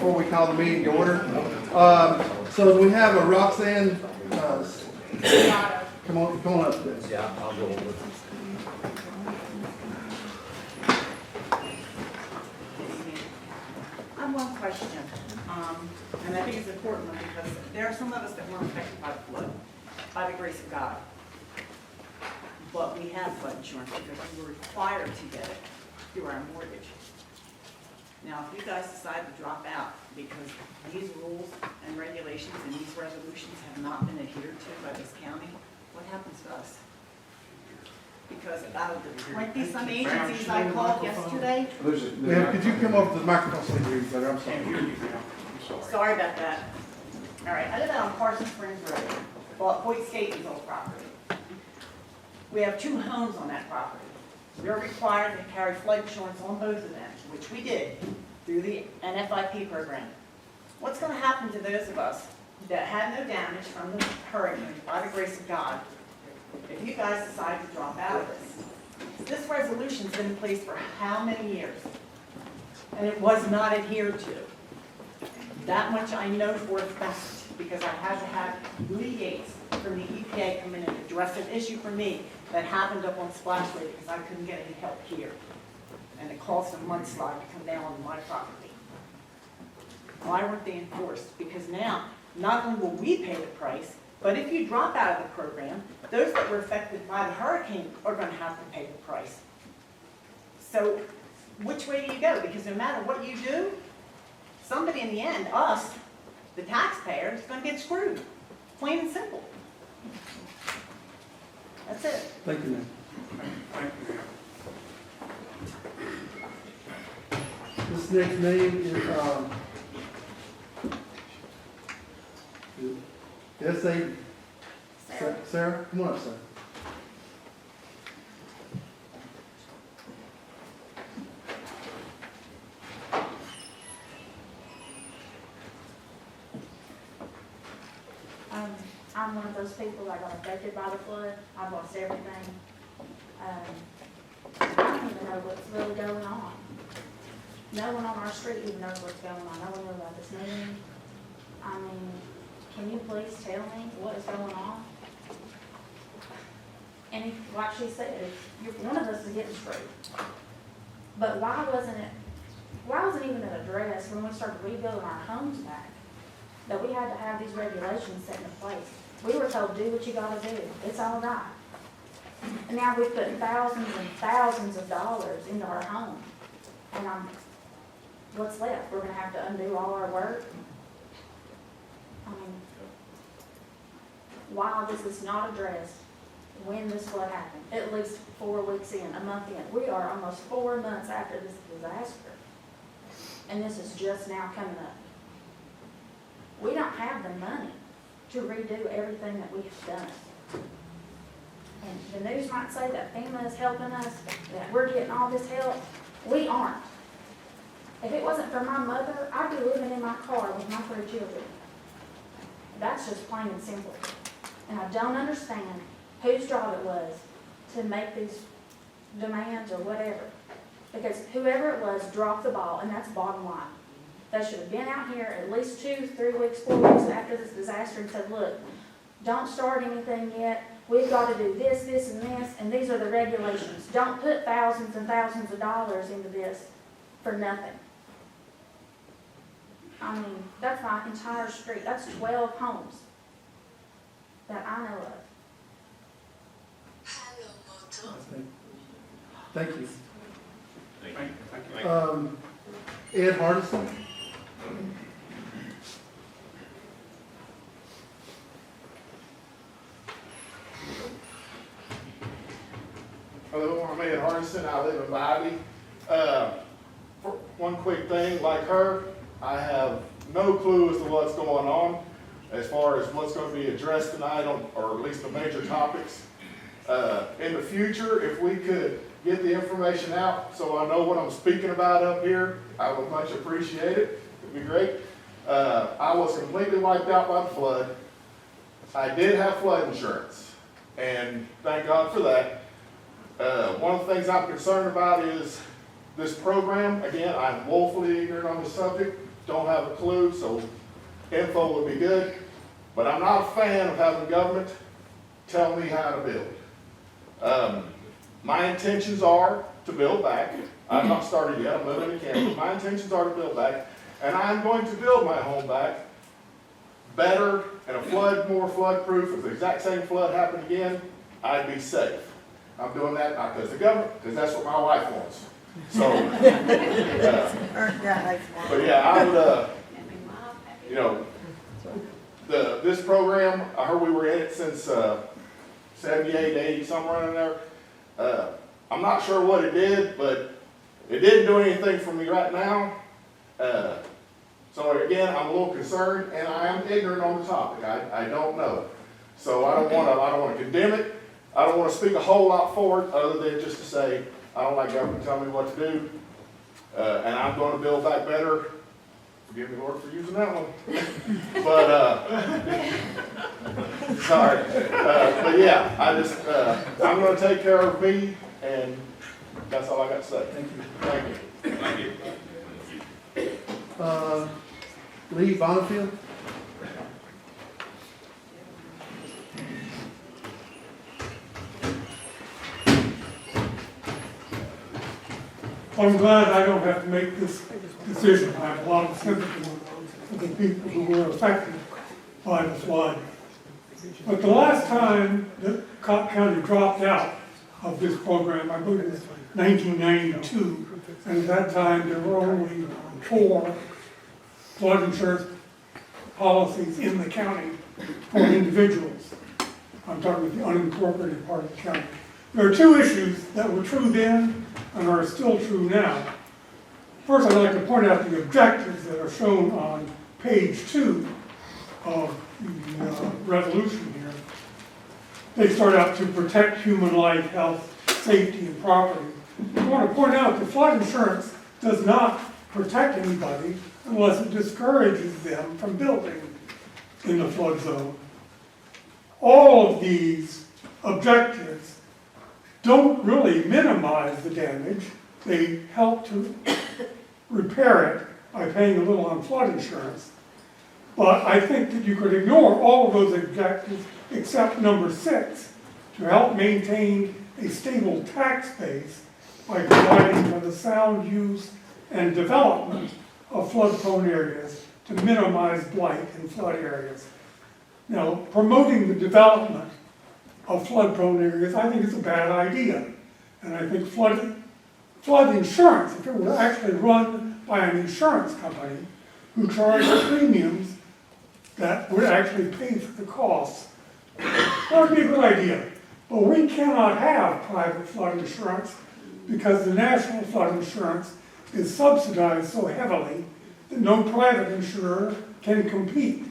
before we call the meeting to order. So we have a Roxanne, come on up, please. Yeah, I'll go over. I have one question, and I think it's important one because there are some of us that weren't affected by the flood, by the grace of God. But we have flood insurance because we were required to get it through our mortgage. Now, if you guys decide to drop out because these rules and regulations and these resolutions have not been adhered to by this county, what happens to us? Because out of the 20-some agencies I called yesterday, Ma'am, could you come over to the microphone so we can hear you better? I'm sorry. sorry about that. All right, I live out on Carson Springs Road, bought Boyd Skating's old property. We have 2 homes on that property. We're required to carry flood insurance on both of them, which we did through the NFIP program. What's going to happen to those of us that had no damage from the hurricane, by the grace of God, if you guys decide to drop out of this? This resolution's been in place for how many years? And it was not adhered to. That much I know for a fact, because I had to have liaise from the EPA come in and address an issue for me that happened up on Splash Lake because I couldn't get any help here. And it caused a mudslide to come down on my property. Why weren't they enforced? Because now, not only will we pay the price, but if you drop out of the program, those that were affected by the hurricane are going to have to pay the price. So which way do you go? Because no matter what you do, somebody in the end, us, the taxpayer, is going to get screwed. Plain and simple. That's it. Thank you, ma'am. This next name is, Sarah, come on up, Sarah. I'm one of those people that got affected by the flood. I've lost everything. I don't even know what's really going on. No one on our street even knows what's going on. No one knows about this meeting. I mean, can you please tell me what is going on? And if, like she said, one of us is getting screwed. But why wasn't even an address when we started rebuilding our homes back, that we had to have these regulations set in place? We were told, do what you gotta do. It's all right. And now we've put thousands and thousands of dollars into our home. And what's left? We're gonna have to undo all our work? I mean, while this is not addressed, when this flood happened, at least 4 weeks in, a month in, we are almost 4 months after this disaster. And this is just now coming up. We don't have the money to redo everything that we have done. And the news might say that FEMA is helping us, that we're getting all this help. We aren't. If it wasn't for my mother, I'd be living in my car with my 3 children. That's just plain and simple. And I don't understand whose job it was to make these demands or whatever. Because whoever it was dropped the ball, and that's bottom line. They should have been out here at least 2, 3 weeks, 4 weeks after this disaster and said, look, don't start anything yet. We've got to do this, this, and these are the regulations. Don't put thousands and thousands of dollars into this for nothing. I mean, that's my entire street. That's 12 homes that I know of. Thank you. Thank you. Ed Hardison. Hello, I'm Ed Hardison. I live in Bybee. One quick thing, like her, I have no clue as to what's going on as far as what's going to be addressed tonight, or at least the major topics. In the future, if we could get the information out so I know what I'm speaking about up here, I would much appreciate it. It'd be great. I was completely wiped out by the flood. I did have flood insurance, and thank God for that. One of the things I'm concerned about is this program. Again, I'm woefully ignorant on the subject. don't have a clue, so info would be good. But I'm not a fan of having government tell me how to build. My intentions are to build back. I've not started yet, I'm moving to campus. My intentions are to build back, and I'm going to build my home back better and more flood-proof. If the exact same flood happened again, I'd be safe. I'm doing that not because of the government, because that's what my wife wants. So, but yeah, I would, you know, this program, I heard we were in it since 78, 80, somewhere in there. I'm not sure what it did, but it didn't do anything for me right now. So again, I'm a little concerned, and I am ignorant on the topic. I don't know. So I don't want to condemn it. I don't want to speak a whole lot for it, other than just to say, I don't like government telling me what to do. And I'm going to build back better. Forgive me, Lord, for using that one. But, sorry. But yeah, I'm going to take care of me, and that's all I got to say. Thank you. Thank you. Thank you. Lee Bonifield? I'm glad I don't have to make this decision. I have a lot of sympathy for the people who were affected by the flood. But the last time that Cocke County dropped out of this program, I believe it was 1992, and at that time there were only 4 flood insurance policies in the county for individuals. I'm talking about the unincorporated part of the county. There are 2 issues that were true then and are still true now. First, I'd like to point out the objectives that are shown on page 2 of the resolution here. They start out to protect human life, health, safety, and property. I want to point out that flood insurance does not protect anybody unless it discourages them from building in the flood zone. All of these objectives don't really minimize the damage. They help to repair it by paying a little on flood insurance. But I think that you could ignore all of those objectives except number 6, to help maintain a stable tax base by providing for the sound use and development of flood-prone areas to minimize blight in flood areas. Now, promoting the development of flood-prone areas, I think is a bad idea. And I think flood insurance, if it were actually run by an insurance company who charged premiums that would actually pay for the costs, that would be a good idea. But we cannot have private flood insurance because the national flood insurance is subsidized so heavily that no private insurer can compete.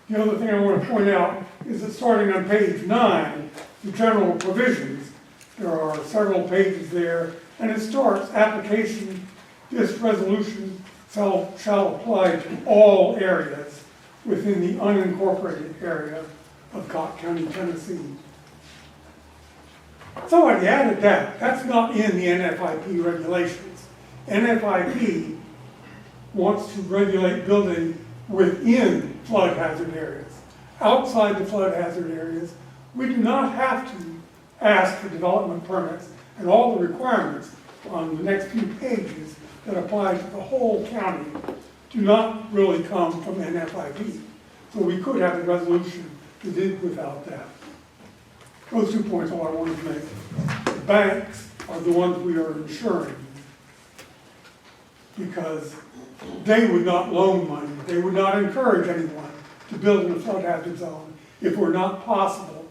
The other thing I want to point out is that starting on page 9, the general provisions, there are several pages there, and it starts, application, this resolution shall apply to all areas within the unincorporated area of Cocke County, Tennessee. Somebody added that. That's not in the NFIP regulations. NFIP wants to regulate building within flood hazard areas. Outside the flood hazard areas, we do not have to ask for development permits, and all the requirements on the next few pages that apply to the whole county do not really come from NFIP. So we could have a resolution that did without that. Those 2 points are all I wanted to make. The banks are the ones we are insuring because they would not loan money. They would not encourage anyone to build in a flood hazard zone if it were not possible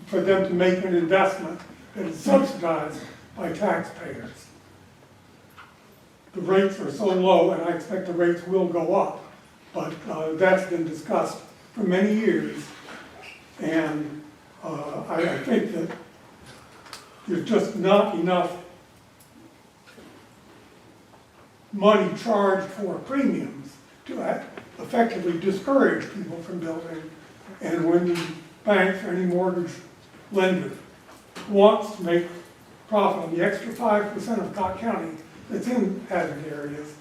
for them to make an investment that is subsidized by taxpayers. The rates are so low, and I expect the rates will go up, but that's been discussed for many years, and I think that there's just not enough money charged for premiums to effectively discourage people from building. And when the banks or any mortgage lender wants to make profit on the extra 5% of Cocke County that's in hazard areas,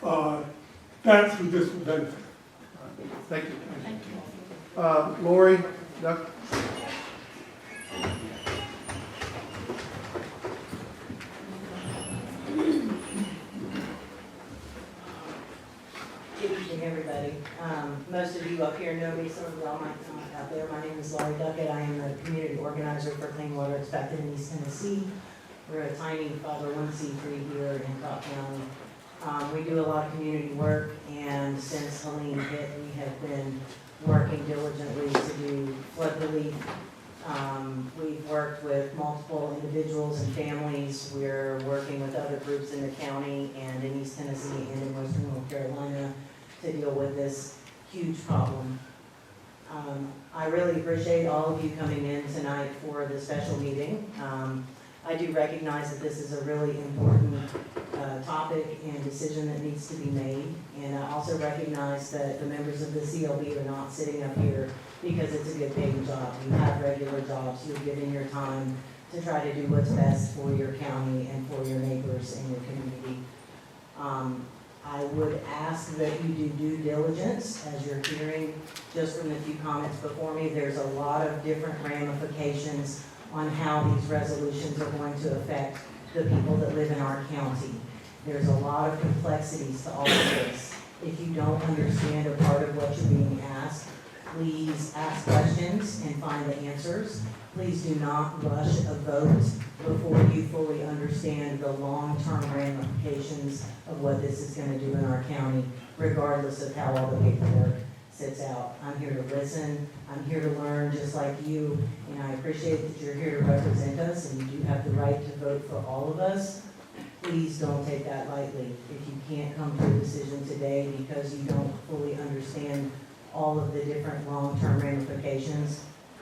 that's who this would benefit. Thank you. Lori, Doug? Good evening, everybody. Most of you up here know me, some of y'all might not out there. My name is Laurie Duckett. I am the community organizer for Clean Water Expected in East Tennessee. We're a tiny 501c3 here in Cocke County. We do a lot of community work, and since Helene hit, we have been working diligently to do flood relief. We've worked with multiple individuals and families. We're working with other groups in the county and in East Tennessee and in Western North Carolina to deal with this huge problem. I really appreciate all of you coming in tonight for the special meeting. I do recognize that this is a really important topic and decision that needs to be made. And I also recognize that the members of the CLB are not sitting up here because it's a good paying job. You have regular jobs. You're giving your time to try to do what's best for your county and for your neighbors and your community. I would ask that you do due diligence, as you're hearing just from the few comments before me. There's a lot of different ramifications on how these resolutions are going to affect the people that live in our county. There's a lot of complexities to all of this. If you don't understand a part of what you're being asked, please ask questions and find the answers. Please do not rush a vote before you fully understand the long-term ramifications of what this is going to do in our county, regardless of how all the paperwork sits out. I'm here to listen. I'm here to learn just like you, and I appreciate that you're here to represent us, and you do have the right to vote for all of us. Please don't take that lightly. If you can't come to a decision today because you don't fully understand all of the different long-term ramifications,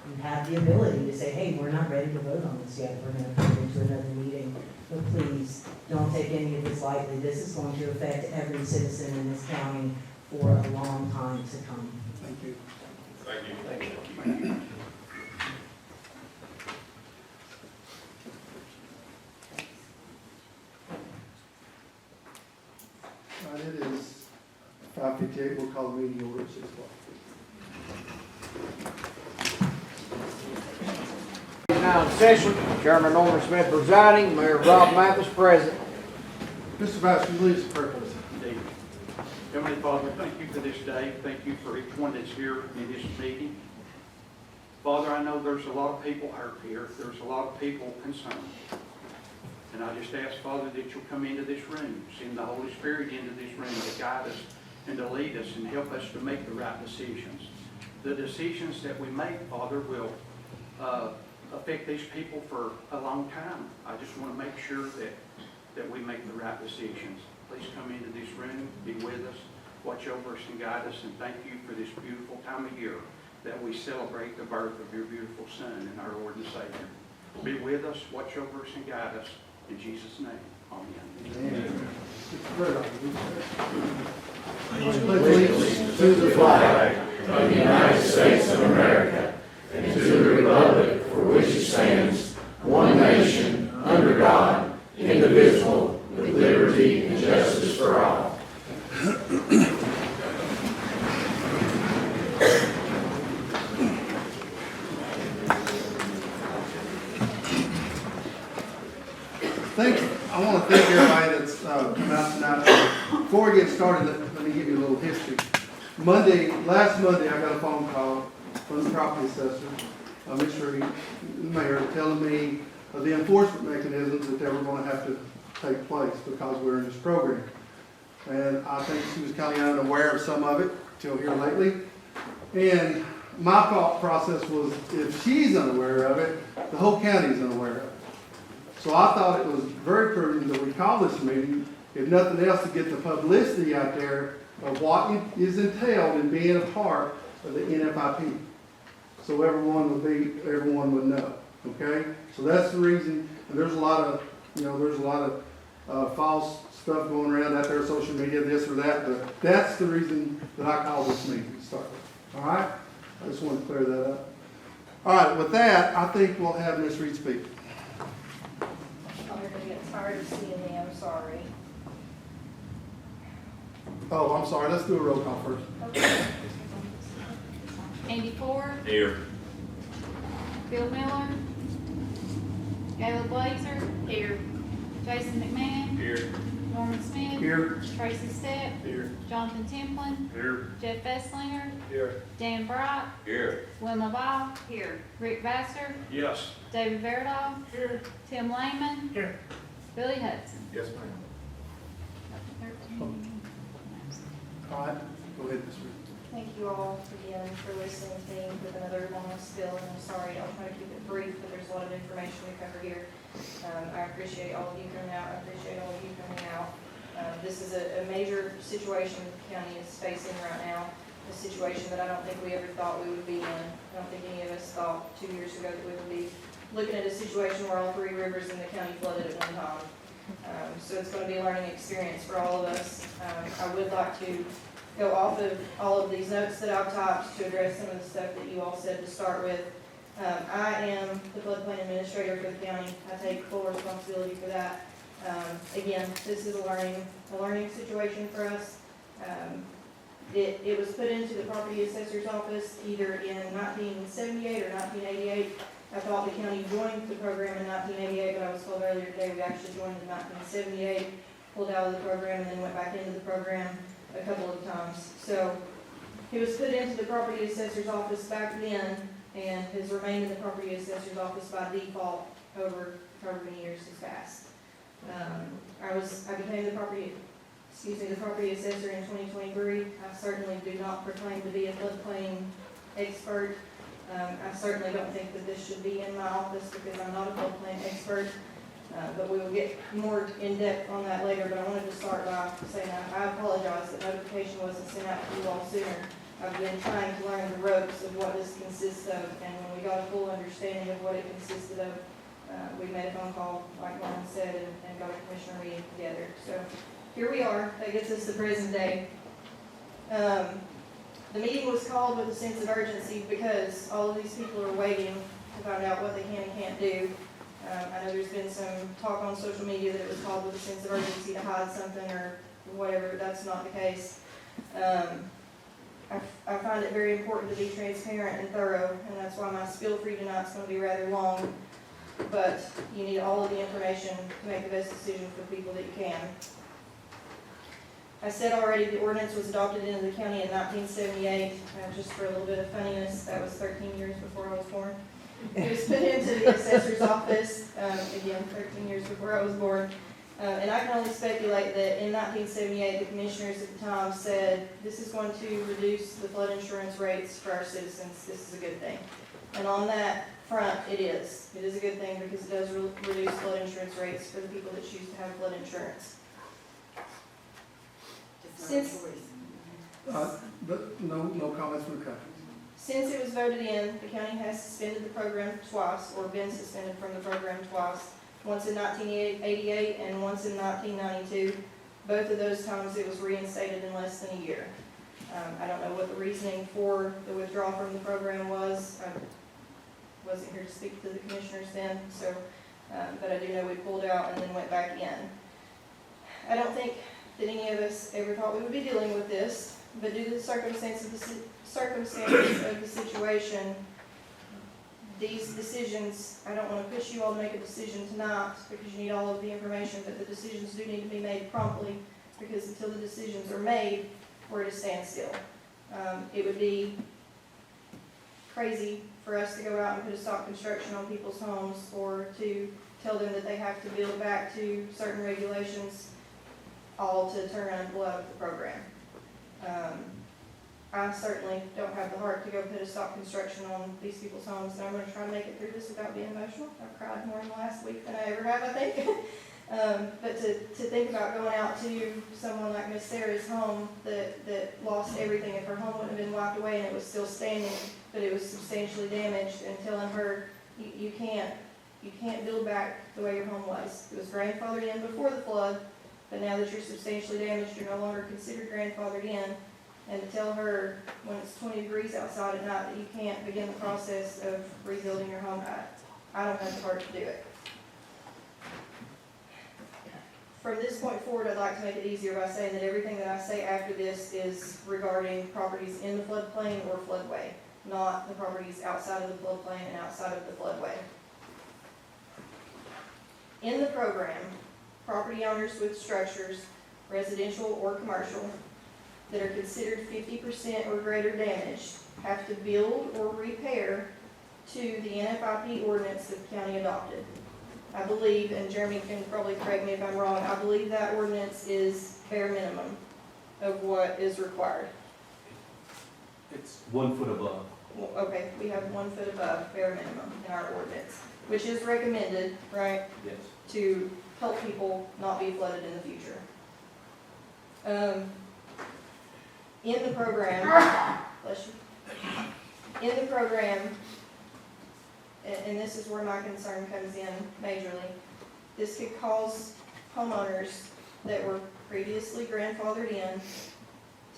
you have the ability to say, hey, we're not ready to vote on this yet. We're going to come into another meeting. But please, don't take any of this lightly. This is going to affect every citizen in this county for a long time to come. Thank you. Thank you. All right, it is 5:58. We'll call the meeting order at 6 o'clock. Now in session, Chairman Norman Smith presiding, Mayor Rob Mathis present. Mr. Vice, will you lead us in prayer, please? Indeed. Heavenly Father, thank you for this day. Thank you for each one that's here in this meeting. Father, I know there's a lot of people hurt here. There's a lot of people concerned. And I just ask, Father, that you'll come into this room, send the Holy Spirit into this room to guide us and to lead us and help us to make the right decisions. The decisions that we make, Father, will affect these people for a long time. I just want to make sure that we make the right decisions. Please come into this room, be with us, watch over us and guide us, and thank you for this beautiful time of year that we celebrate the birth of your beautiful Son and our Lord and Savior. Be with us, watch over us and guide us. In Jesus' name, amen. Allegiance to the flag of the United States of America and to the republic for which it stands, one nation, under God, indivisible, with liberty and justice for all. I want to thank everybody that's come out tonight. Before we get started, let me give you a little history. Last Monday, I got a phone call from the property assessor, Mr. Mayor, telling me of the enforcement mechanisms that they were going to have to take place because we're in this program. And I think she was kind of unaware of some of it till here lately. And my thought process was, if she's unaware of it, the whole county's unaware of it. So I thought it was very prudent that we call this meeting, if nothing else, to get the publicity out there of what is entailed in being a part of the NFIP. So everyone would know. Okay? So that's the reason. And there's a lot of false stuff going around out there, social media, this or that. But that's the reason that I called this meeting to start with. All right? I just want to clear that up. All right. With that, I think we'll have Ms. Reed speak. I'm gonna get tired of seeing me, I'm sorry. Oh, I'm sorry, let's do a roll call first. Okay. Andy Ford, Here. Bill Miller, Gayla Blazer. Here. Jason McMahon, Here. Norman Smith. Here. Tracy Stepp, Here. Jonathan Templin, Here. Jeff Esslinger, Here. Dan Bright, Here. Wilma Ball. Here. Rick Vassar, Yes. David Verdoff, Here. Tim Lehman. Here. Billy Hudson. Yes, ma'am. 13. All right, go ahead, Ms. Reed. Thank you all again for listening to me with another long spill, and I'm sorry, I'll try to keep it brief, but there's a lot of information to cover here. I appreciate all of you coming out, I appreciate all of you coming out. This is a major situation that the county is facing right now, a situation that I don't think we ever thought we would be in. I don't think any of us thought 2 years ago that we would be looking at a situation where all 3 rivers in the county flooded at one time. So it's going to be a learning experience for all of us. I would like to go off of all of these notes that I've typed to address some of the stuff that you all said to start with. I am the floodplain administrator for the county. I take full responsibility for that. Again, this is a learning situation for us. It was put into the property assessor's office either in 1978 or 1988. I thought the county joined the program in 1988, but I was told earlier today we actually joined in 1978, pulled out of the program, and then went back into the program a couple of times. So it was put into the property assessor's office back then and has remained in the property assessor's office by default over however many years has passed. I became the property assessor in 2023. I certainly do not proclaim to be a floodplain expert. I certainly don't think that this should be in my office because I'm not a floodplain expert. But we will get more in depth on that later, but I wanted to start by saying I apologize that notification wasn't sent out to you all sooner. I've been trying to learn the ropes of what this consists of, and when we got a full understanding of what it consisted of, we made a phone call, like Norman said, and got a commissioner meeting together. So here we are. That gets us to present day. The meeting was called with a sense of urgency because all of these people are waiting to find out what they can and can't do. I know there's been some talk on social media that it was called with a sense of urgency to hide something or whatever. That's not the case. I find it very important to be transparent and thorough, and that's why my spiel for you tonight is going to be rather long. But you need all of the information to make the best decision for the people that you can. I said already the ordinance was adopted into the county in 1978. Just for a little bit of funniness, that was 13 years before I was born. It was put into the assessor's office, again, 13 years before I was born. And I can only speculate that in 1978, the commissioners at the time said, this is going to reduce the flood insurance rates for our citizens. This is a good thing. And on that front, it is. It is a good thing because it does reduce flood insurance rates for the people that choose to have flood insurance. But no comments from the country. Since it was voted in, the county has suspended the program twice, or been suspended from the program twice, once in 1988 and once in 1992. Both of those times it was reinstated in less than a year. I don't know what the reasoning for the withdrawal from the program was. I wasn't here to speak to the commissioners then, so, but I do know we pulled out and then went back in. I don't think that any of us ever thought we would be dealing with this, but due to the circumstances of the situation, these decisions, I don't want to push you all to make a decision tonight because you need all of the information, but the decisions do need to be made promptly because until the decisions are made, we're at a standstill. It would be crazy for us to go out and put a stop construction on people's homes or to tell them that they have to build back to certain regulations, all to turn around and pull out of the program. I certainly don't have the heart to go put a stop construction on these people's homes, and I'm going to try to make it through this without being emotional. I've cried more in the last week than I ever have, I think. But to think about going out to someone like Miss Sarah's home that lost everything, if her home wouldn't have been wiped away and it was still standing, but it was substantially damaged, and telling her, you can't build back the way your home was. It was grandfathered in before the flood, but now that you're substantially damaged, you're no longer considered grandfathered in. And to tell her when it's 20 degrees outside at night that you can't begin the process of rebuilding your home, I don't have the heart to do it. For from this point forward, I'd like to make it easier by saying that everything that I say after this is regarding properties in the floodplain or floodway, not the properties outside of the floodplain and outside of the floodway. In the program, property owners with structures, residential or commercial, that are considered 50% or greater damaged have to build or repair to the NFIP ordinance that the county adopted. I believe, and Jeremy can probably correct me if I'm wrong, I believe that ordinance is bare minimum of what is required. It's 1 foot above. Well, okay, we have 1 foot above bare minimum in our ordinance, which is recommended, right, Yes. to help people not be flooded in the future. In the program, bless you. In the program, and this is where my concern comes in majorly, this could cause homeowners that were previously grandfathered in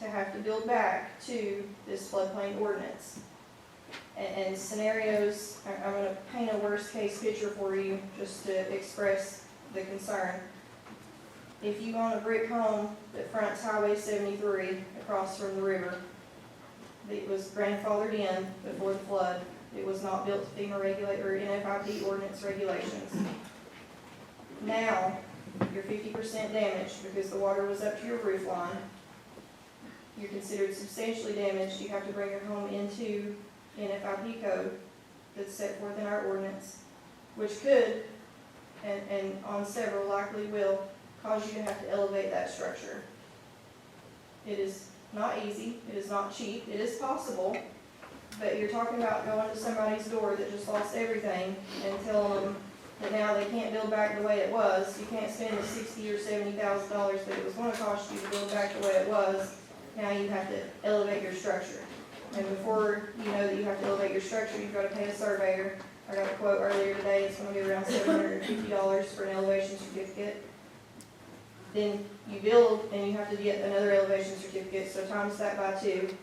to have to build back to this floodplain ordinance. And scenarios, I'm gonna paint a worst case picture for you just to express the concern. If you own a brick home that fronts Highway 73 across from the river, it was grandfathered in before the flood, it was not built to FEMA or NFIP ordinance regulations. Now, you're 50% damaged because the water was up to your roof line. You're considered substantially damaged, you have to bring your home into NFIP code that's set forth in our ordinance, which could, and on several likely will, cause you to have to elevate that structure. It is not easy, it is not cheap, it is possible, but you're talking about going to somebody's door that just lost everything and telling them that now they can't build back the way it was. You can't spend the $60,000 or $70,000 that it was going to cost you to build back the way it was. Now you have to elevate your structure. And before you know that you have to elevate your structure, you've got to pay a surveyor. I got a quote earlier today, it's going to be around $750 for an elevation certificate. Then you build and you have to get another elevation certificate, so times that by 2.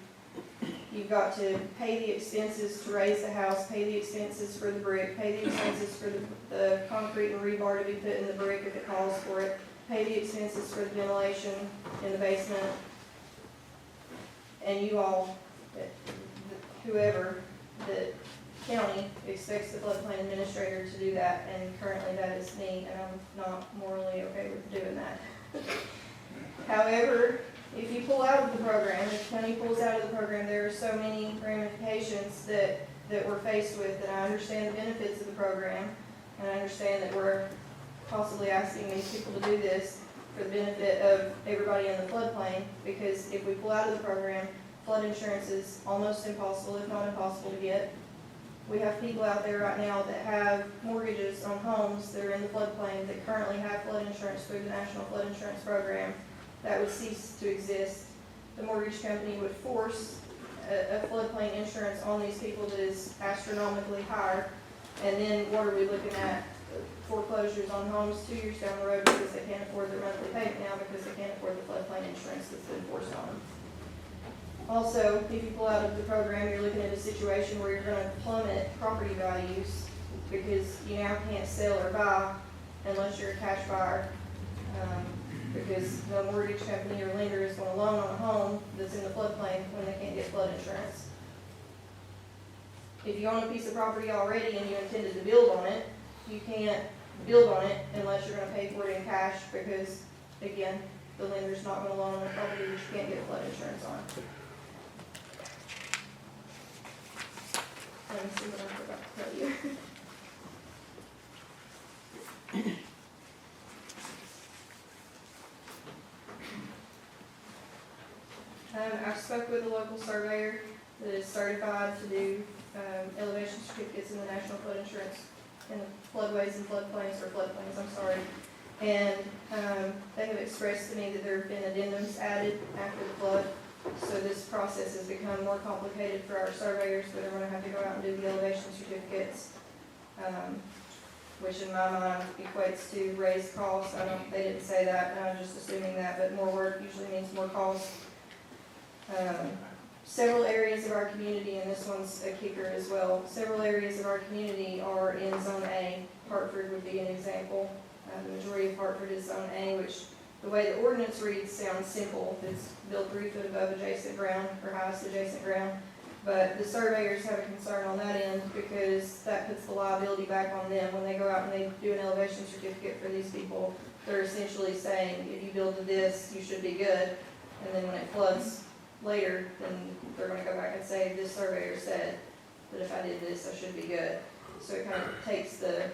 You've got to pay the expenses to raise the house, pay the expenses for the brick, pay the expenses for the concrete and rebar to be put in the brick if it calls for it, pay the expenses for the ventilation in the basement. And you all, whoever, the county expects the floodplain administrator to do that, and currently that is me, and I'm not morally okay with doing that. However, if you pull out of the program, if the county pulls out of the program, there are so many ramifications that we're faced with, and I understand the benefits of the program, and I understand that we're possibly asking these people to do this for the benefit of everybody in the floodplain, because if we pull out of the program, flood insurance is almost impossible, if not impossible to get. We have people out there right now that have mortgages on homes that are in the floodplain that currently have flood insurance through the National Flood Insurance Program. That would cease to exist. The mortgage company would force a floodplain insurance on these people that is astronomically higher. And then what are we looking at? Foreclosures on homes 2 years down the road because they can't afford their monthly payment now because they can't afford the floodplain insurance that's been forced on them. Also, if you pull out of the program, you're looking at a situation where you're going to plummet property values because you now can't sell or buy unless you're a cash buyer. Because no mortgage company or lender is going to loan on a home that's in the floodplain when they can't get flood insurance. If you own a piece of property already and you intended to build on it, you can't build on it unless you're going to pay for it in cash because, again, the lender's not going to loan on a property that you can't get flood insurance on. Let me see what I forgot to tell you. I spoke with a local surveyor that is certified to do elevation certificates in the National Flood Insurance, in the floodways and floodplains, or floodplains, I'm sorry. And they have expressed to me that there have been addendums added after the flood. So this process has become more complicated for our surveyors that are going to have to go out and do the elevation certificates, which in my mind equates to raised costs. They didn't say that, and I'm just assuming that, but more work usually means more costs. Several areas of our community, and this one's a kicker as well, several areas of our community are in Zone A. Hartford would be an example. The majority of Hartford is Zone A, which the way the ordinance reads sounds simple. It's built 3 foot above adjacent ground or highest adjacent ground. But the surveyors have a concern on that end because that puts the liability back on them. When they go out and they do an elevation certificate for these people, they're essentially saying, if you build to this, you should be good. And then when it floods later, then they're gonna go back and say, this surveyor said that if I did this, I should be good. So it kind of takes the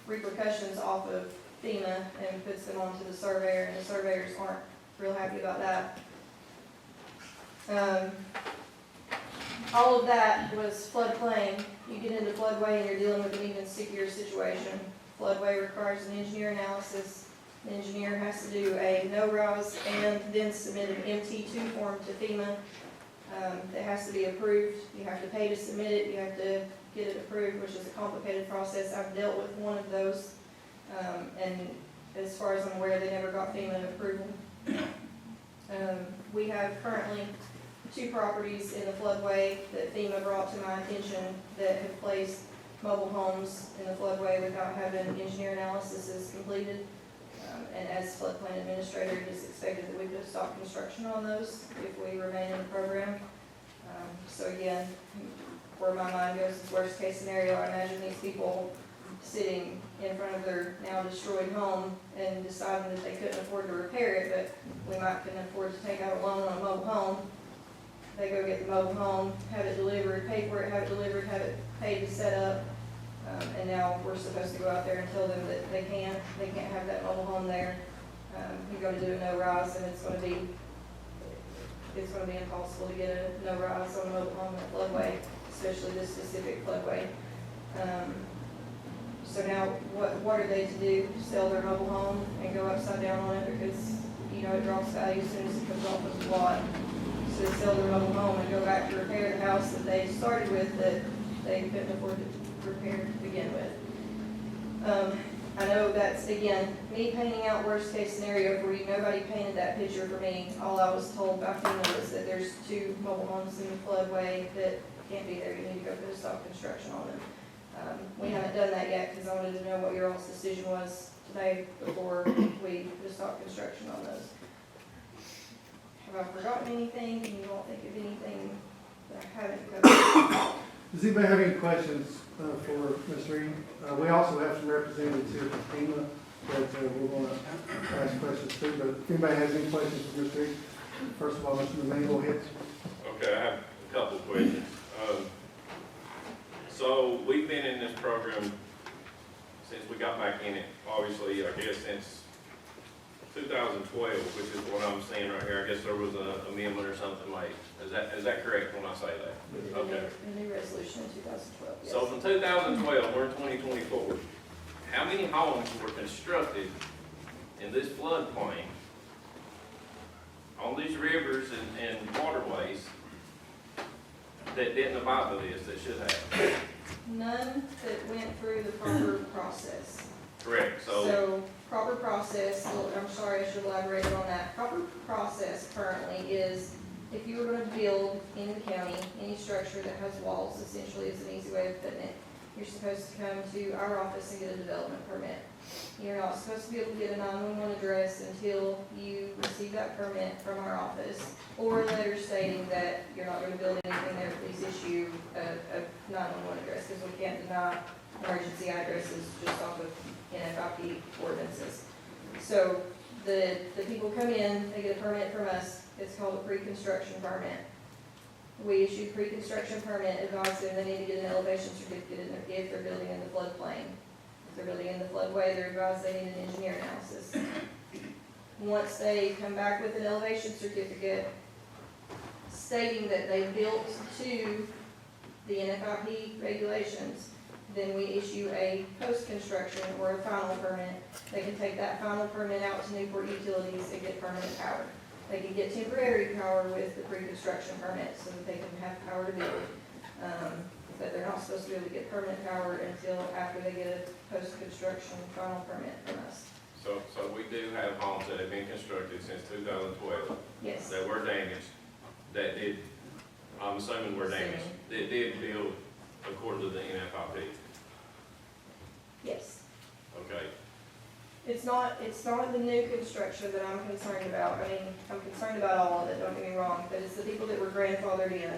repercussions off of FEMA and puts them onto the surveyor, and the surveyors aren't real happy about that. All of that was floodplain. You get into floodway and you're dealing with an even stickier situation. Floodway requires an engineer analysis. The engineer has to do a no-rise and then submit an MT2 form to FEMA. It has to be approved. You have to pay to submit it. You have to get it approved, which is a complicated process. I've dealt with one of those. And as far as I'm aware, they never got FEMA approval. We have currently 2 properties in the floodway that FEMA brought to my attention that have placed mobile homes in the floodway without having engineer analysis completed. And as floodplain administrator, it is expected that we could stop construction on those if we remain in the program. So again, where my mind goes is worst case scenario. I imagine these people sitting in front of their now destroyed home and deciding that they couldn't afford to repair it, but we might couldn't afford to take out a loan on a mobile home. They go get the mobile home, have it delivered, pay for it, have it delivered, have it paid to set up, and now we're supposed to go out there and tell them that they can't have that mobile home there. You're going to do a no-rise, and it's going to be impossible to get a no-rise on a mobile home in a floodway, especially this specific floodway. So now, what are they to do? Sell their mobile home and go upside down on it because, you know, it drops value as soon as it comes off of the lot. So they sell their mobile home and go back to repair the house that they started with that they couldn't afford to repair to begin with. I know that's, again, me painting out worst case scenario for you. Nobody painted that picture for me. All I was told by FEMA was that there's 2 mobile homes in the floodway that can't be there. You need to go put a stop construction on them. We haven't done that yet because I wanted to know what your all's decision was today before we put a stop construction on those. Have I forgotten anything? Can you all think of anything that I haven't covered? Does anybody have any questions for Ms. Reed? We also have some representatives here from FEMA that we're going to ask questions to, but if anybody has any questions for Ms. Reed, first of all, Mr. Levine, go ahead. Okay, I have a couple of questions. So we've been in this program since we got back in it, obviously, I guess since 2012, which is what I'm seeing right here. I guess there was an amendment or something made. Is that correct when I say that? Okay. A new resolution in 2012, yes. So from 2012, we're in 2024. How many homes were constructed in this floodplain on these rivers and waterways that didn't abide by this that should have? None that went through the proper process. Correct, So proper process, well, I'm sorry, I should elaborate on that. Proper process currently is if you were going to build in the county any structure that has walls, essentially is an easy way of putting it, you're supposed to come to our office and get a development permit. You're not supposed to be able to get a 911 address until you receive that permit from our office, or a letter stating that you're not going to build anything there, please issue a 911 address, because we can't deny emergency addresses just off of NFIP ordinances. So the people come in, they get a permit from us, it's called a pre-construction permit. We issue pre-construction permit, advise them they need to get an elevation certificate if they're building in the floodplain. If they're building in the floodway, they're advised they need an engineer analysis. Once they come back with an elevation certificate stating that they built to the NFIP regulations, then we issue a post-construction or a final permit. They can take that final permit out to Newport Utilities and get permanent power. They can get temporary power with the pre-construction permit so that they can have power to build. But they're not supposed to be able to get permanent power until after they get a post-construction final permit from us. So we do have homes that have been constructed since 2012 Yes. that were damaged, that did, I'm assuming were damaged, that did build according to the NFIP. Yes. It's not the new construction that I'm concerned about. I mean, I'm concerned about all of it, don't get me wrong, but it's the people that were grandfathered in,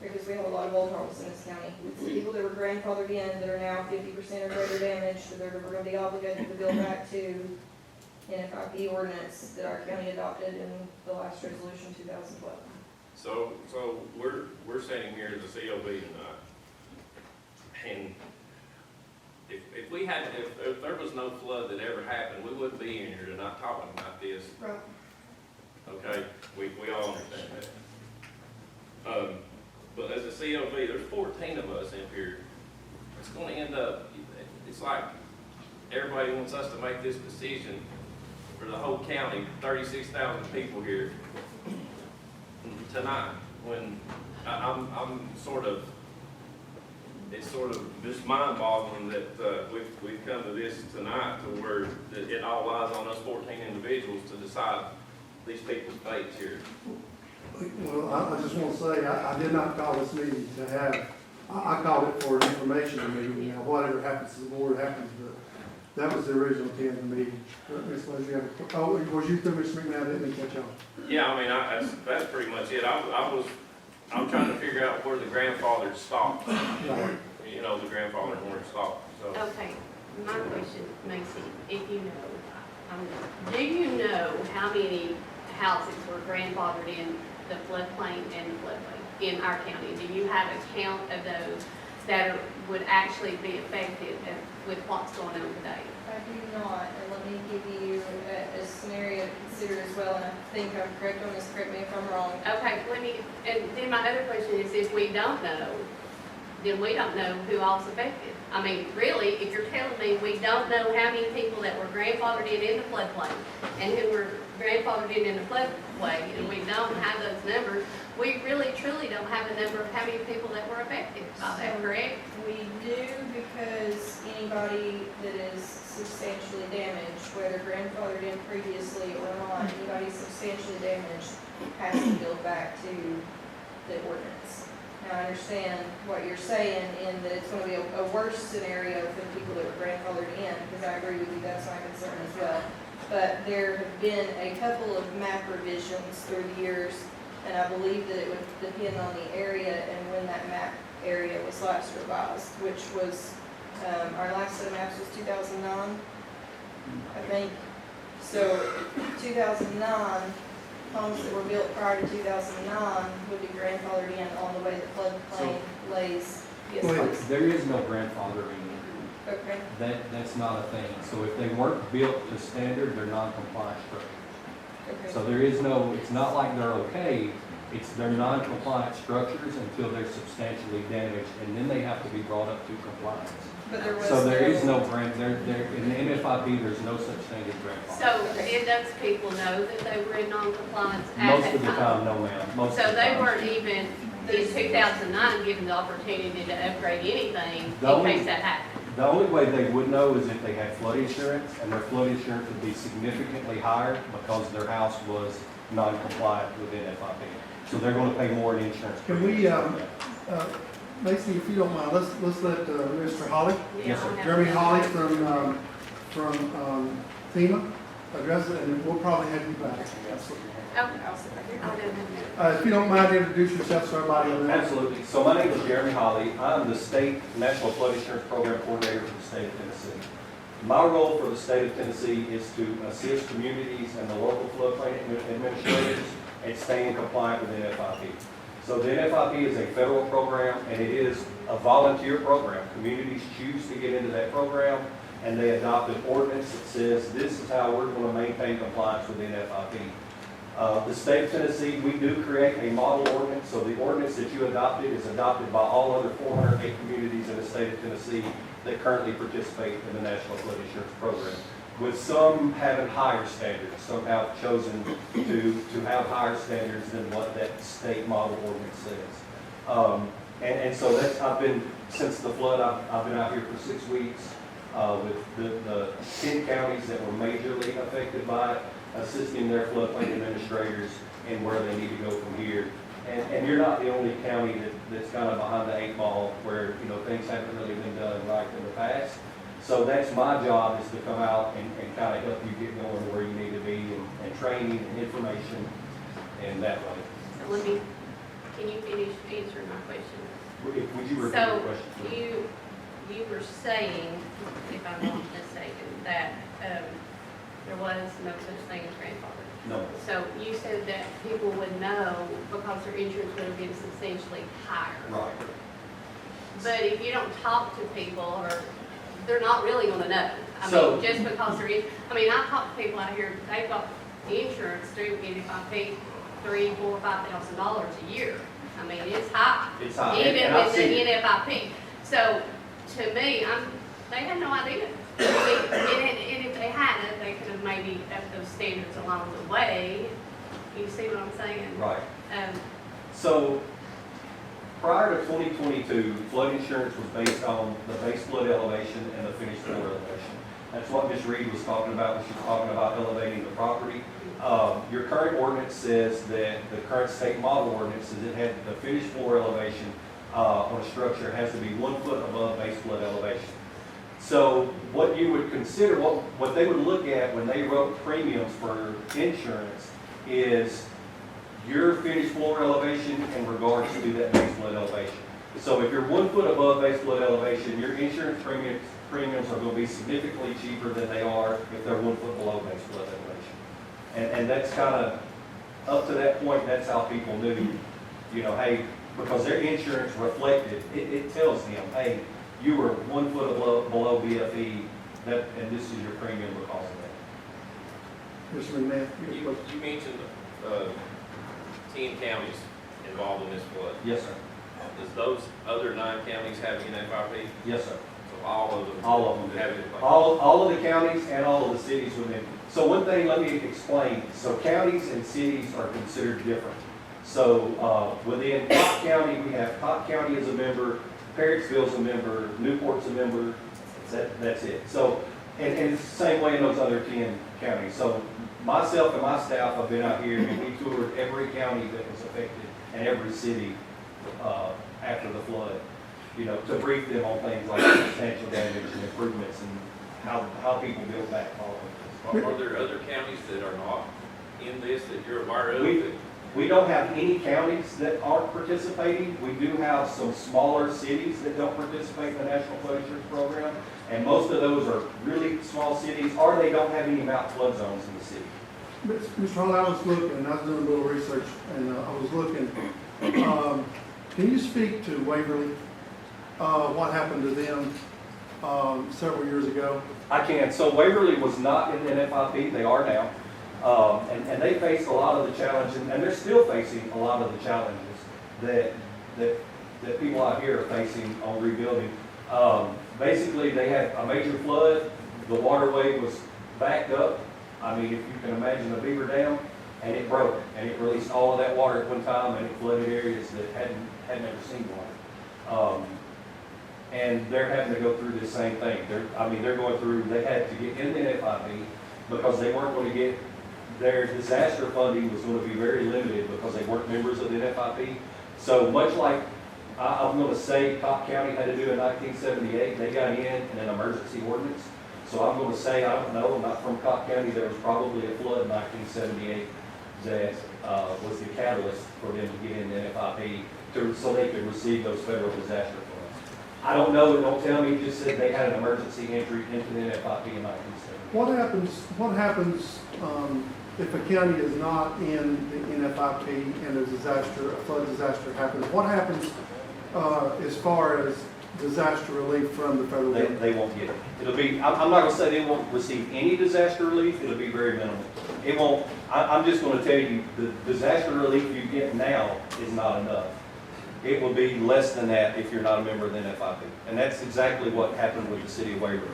because we have a lot of old homes in this county. It's the people that were grandfathered in that are now 50% or greater damage, that they're going to be obligated to bill back to NFIP ordinance that our county adopted in the last resolution 2012. So we're sitting here as a CLB tonight, and if we had, if there was no flood that ever happened, we wouldn't be in here tonight talking about this. Right. Okay, we all understand that. But as a CLB, there's 14 of us in here. It's gonna end up, it's like everybody wants us to make this decision for the whole county, 36,000 people here tonight, when I'm sort of, it's sort of just mind-boggling that we've come to this tonight to where it all lies on us 14 individuals to decide these people's fates here. Well, I just want to say, I did not call this meeting to have, I called it for an informational meeting. Now, whatever happens to the board happens, but that was the original intent of the meeting. Ms. Leslie, oh, was you through, Ms. McNabb? I didn't catch on. Yeah, I mean, that's pretty much it. I'm trying to figure out where the grandfather stopped. Right. You know, the grandfather where it stopped, so. Okay, my question, Macy, if you know, do you know how many houses were grandfathered in the floodplain and the floodplain in our county? Do you have a count of those that would actually be affected with what's going on today? I do not, and let me give you a scenario to consider as well, and I think I'm correct on this, correct me if I'm wrong. Okay, and then my other question is, if we don't know, then we don't know who all's affected. I mean, really, if you're telling me we don't know how many people that were grandfathered in the floodplain and who were grandfathered in the floodway, and we don't have those numbers, we really truly don't have a number of how many people that were affected by that, correct? We do, because anybody that is substantially damaged, whether grandfathered in previously or not, anybody substantially damaged has to bill back to the ordinance. Now, I understand what you're saying in that it's going to be a worse scenario for the people that were grandfathered in, because I agree with you, that's my concern as well. But there have been a couple of map revisions through the years, and I believe that it would depend on the area and when that map area was last revised, which was, our last set of maps was 2009, I think. So 2009, homes that were built prior to 2009 would be grandfathered in on the way the floodplain lays. Yes, please. There is no grandfathering. Okay. That's not a thing. So if they weren't built to standard, they're non-compliant structures. Okay. So there is no, it's not like they're okay, they're non-compliant structures until they're substantially damaged, and then they have to be brought up to compliance. But there was So there is no in the NFIP, there's no such thing as grandfather. So did those people know that they were in non-compliance at Most that of the time, no ma'am. Most So of the they time. weren't even, in 2009, given the opportunity to upgrade anything The in only- case that happened? The only way they would know is if they had flood insurance, and their flood insurance would be significantly higher because their house was non-compliant with NFIP. So they're gonna pay more in insurance. Can we, Macy, if you don't mind, let's let Mr. Holly, Yes, sir. I'll have Jeremy to- Holly from FEMA address it, and we'll probably have you back. Okay, I'll sit right here. I'll do it. If you don't mind, introduce yourself so everybody will know. Absolutely. So my name is Jeremy Holly. I'm the State National Flood Insurance Program Coordinator for the state of Tennessee. My role for the state of Tennessee is to assist communities and the local floodplain administrators in staying compliant with the NFIP. So the NFIP is a federal program, and it is a volunteer program. Communities choose to get into that program, and they adopt an ordinance that says this is how we're going to maintain compliance with the NFIP. The state of Tennessee, we do create a model ordinance, so the ordinance that you adopted is adopted by all other 408 communities in the state of Tennessee that currently participate in the National Flood Insurance Program, with some having higher standards. Some have chosen to have higher standards than what that state model ordinance says. And so that's, I've been, since the flood, I've been out here for 6 weeks with the 10 counties that were majorly affected by it, assisting their floodplain administrators in where they need to go from here. And you're not the only county that's kind of behind the 8 ball where, things haven't really been done right in the past. So that's my job, is to come out and kind of help you get going where you need to be, and training and information and that way. So can you finish answering my question? Would you repeat your So question, please? you were saying, if I'm not mistaken, that there was no such thing as grandfather. No. So you said that people would know because their insurance would have been substantially higher. Right. But if you don't talk to people, or they're not really gonna know. I So- mean, just because they're in, I mean, I talk to people out here, they've got insurance through NFIP, $3,000, $4,000, $5,000 a year. I mean, it's high. It's high. Even And I've with the seen it. NFIP. So, to me, they had no idea. And if they hadn't, they could have maybe upped those standards along the way. You see what I'm saying? Right. Um, So, prior to 2022, flood insurance was based on the base flood elevation and the finished floor elevation. That's what Ms. Reed was talking about when she was talking about elevating the property. Your current ordinance says that the current state model ordinance says it had the finished floor elevation on a structure has to be 1 foot above base flood elevation. So what you would consider, what they would look at when they wrote premiums for insurance is your finished floor elevation in regards to that base flood elevation. So if you're 1 foot above base flood elevation, your insurance premiums are going to be significantly cheaper than they are if they're 1 foot below base flood elevation. And that's kind of, up to that point, that's how people knew, hey, because their insurance reflected, it tells them, hey, you were 1 foot below BFE, and this is your premium because of that. Mr. McMahon? You mentioned 10 counties involved in this flood. Yes, sir. Does those other 9 counties have NFIP? Yes, sir. So all of them? All of them do. Have it in place? All of the counties and all of the cities within. So one thing, let me explain. So counties and cities are considered different. So within Cocke County, we have Cocke County as a member, Perryville's a member, Newport's a member. That's it. So, and it's the same way in those other 10 counties. So myself and my staff have been out here and we toured every county that was affected and every city after the flood, to brief them on things like substantial damage and improvements and how people build back following. Are there other counties that are not in this that you're aware of? We don't have any counties that aren't participating. We do have some smaller cities that don't participate in the National Flood Insurance Program, and most of those are really small cities, or they don't have any mountain flood zones in the city. Mr. Hall, I was looking, I was doing a little research, and I was looking. Can you speak to Waverly? What happened to them several years ago? I can. So Waverly was not in the NFIP. They are now. And they faced a lot of the challenges, and they're still facing a lot of the challenges that people out here are facing on rebuilding. Basically, they had a major flood. The waterway was backed up. I mean, if you can imagine a beaver dam, and it broke, and it released all of that water at one time, and it flooded areas that had never seen water. And they're having to go through the same thing. They're going through, they had to get in the NFIP because they weren't going to get, their disaster funding was going to be very limited because they weren't members of the NFIP. So much like, I'm going to say Cocke County had to do in 1978, they got in an emergency ordinance. So I'm going to say, I don't know, I'm not from Cocke County, there was probably a flood in 1978 that was the catalyst for them to get in the NFIP so they could receive those federal disaster funds. I don't know, don't tell me, just said they had an emergency entry into the NFIP in 1970. What happens if a county is not in the NFIP and a flood disaster happens? What happens as far as disaster relief from the federal government? They won't get it. It'll be, I'm not gonna say they won't receive any disaster relief, it'll be very minimal. It won't, I'm just gonna tell you, the disaster relief you get now is not enough. It will be less than that if you're not a member of the NFIP. And that's exactly what happened with the city of Waverly.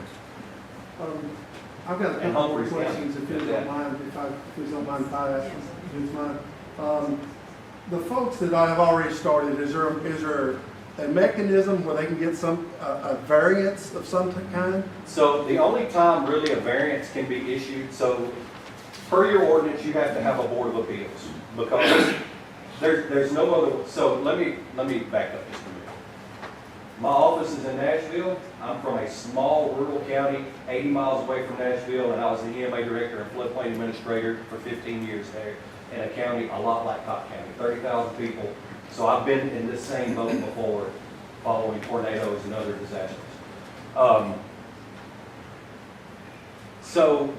I've got a And couple more Humphreys questions, if you don't mind, if I ask mine. The folks that I have already started, is there a mechanism where they can get a variance of some kind? So the only time really a variance can be issued, so per your ordinance, you have to have a board of appeals because there's no other, so let me back up just a minute. My office is in Nashville. I'm from a small rural county, 80 miles away from Nashville, and I was the EMA director and floodplain administrator for 15 years there in a county a lot like Cocke County, 30,000 people. So I've been in this same boat before, following tornadoes and other disasters. So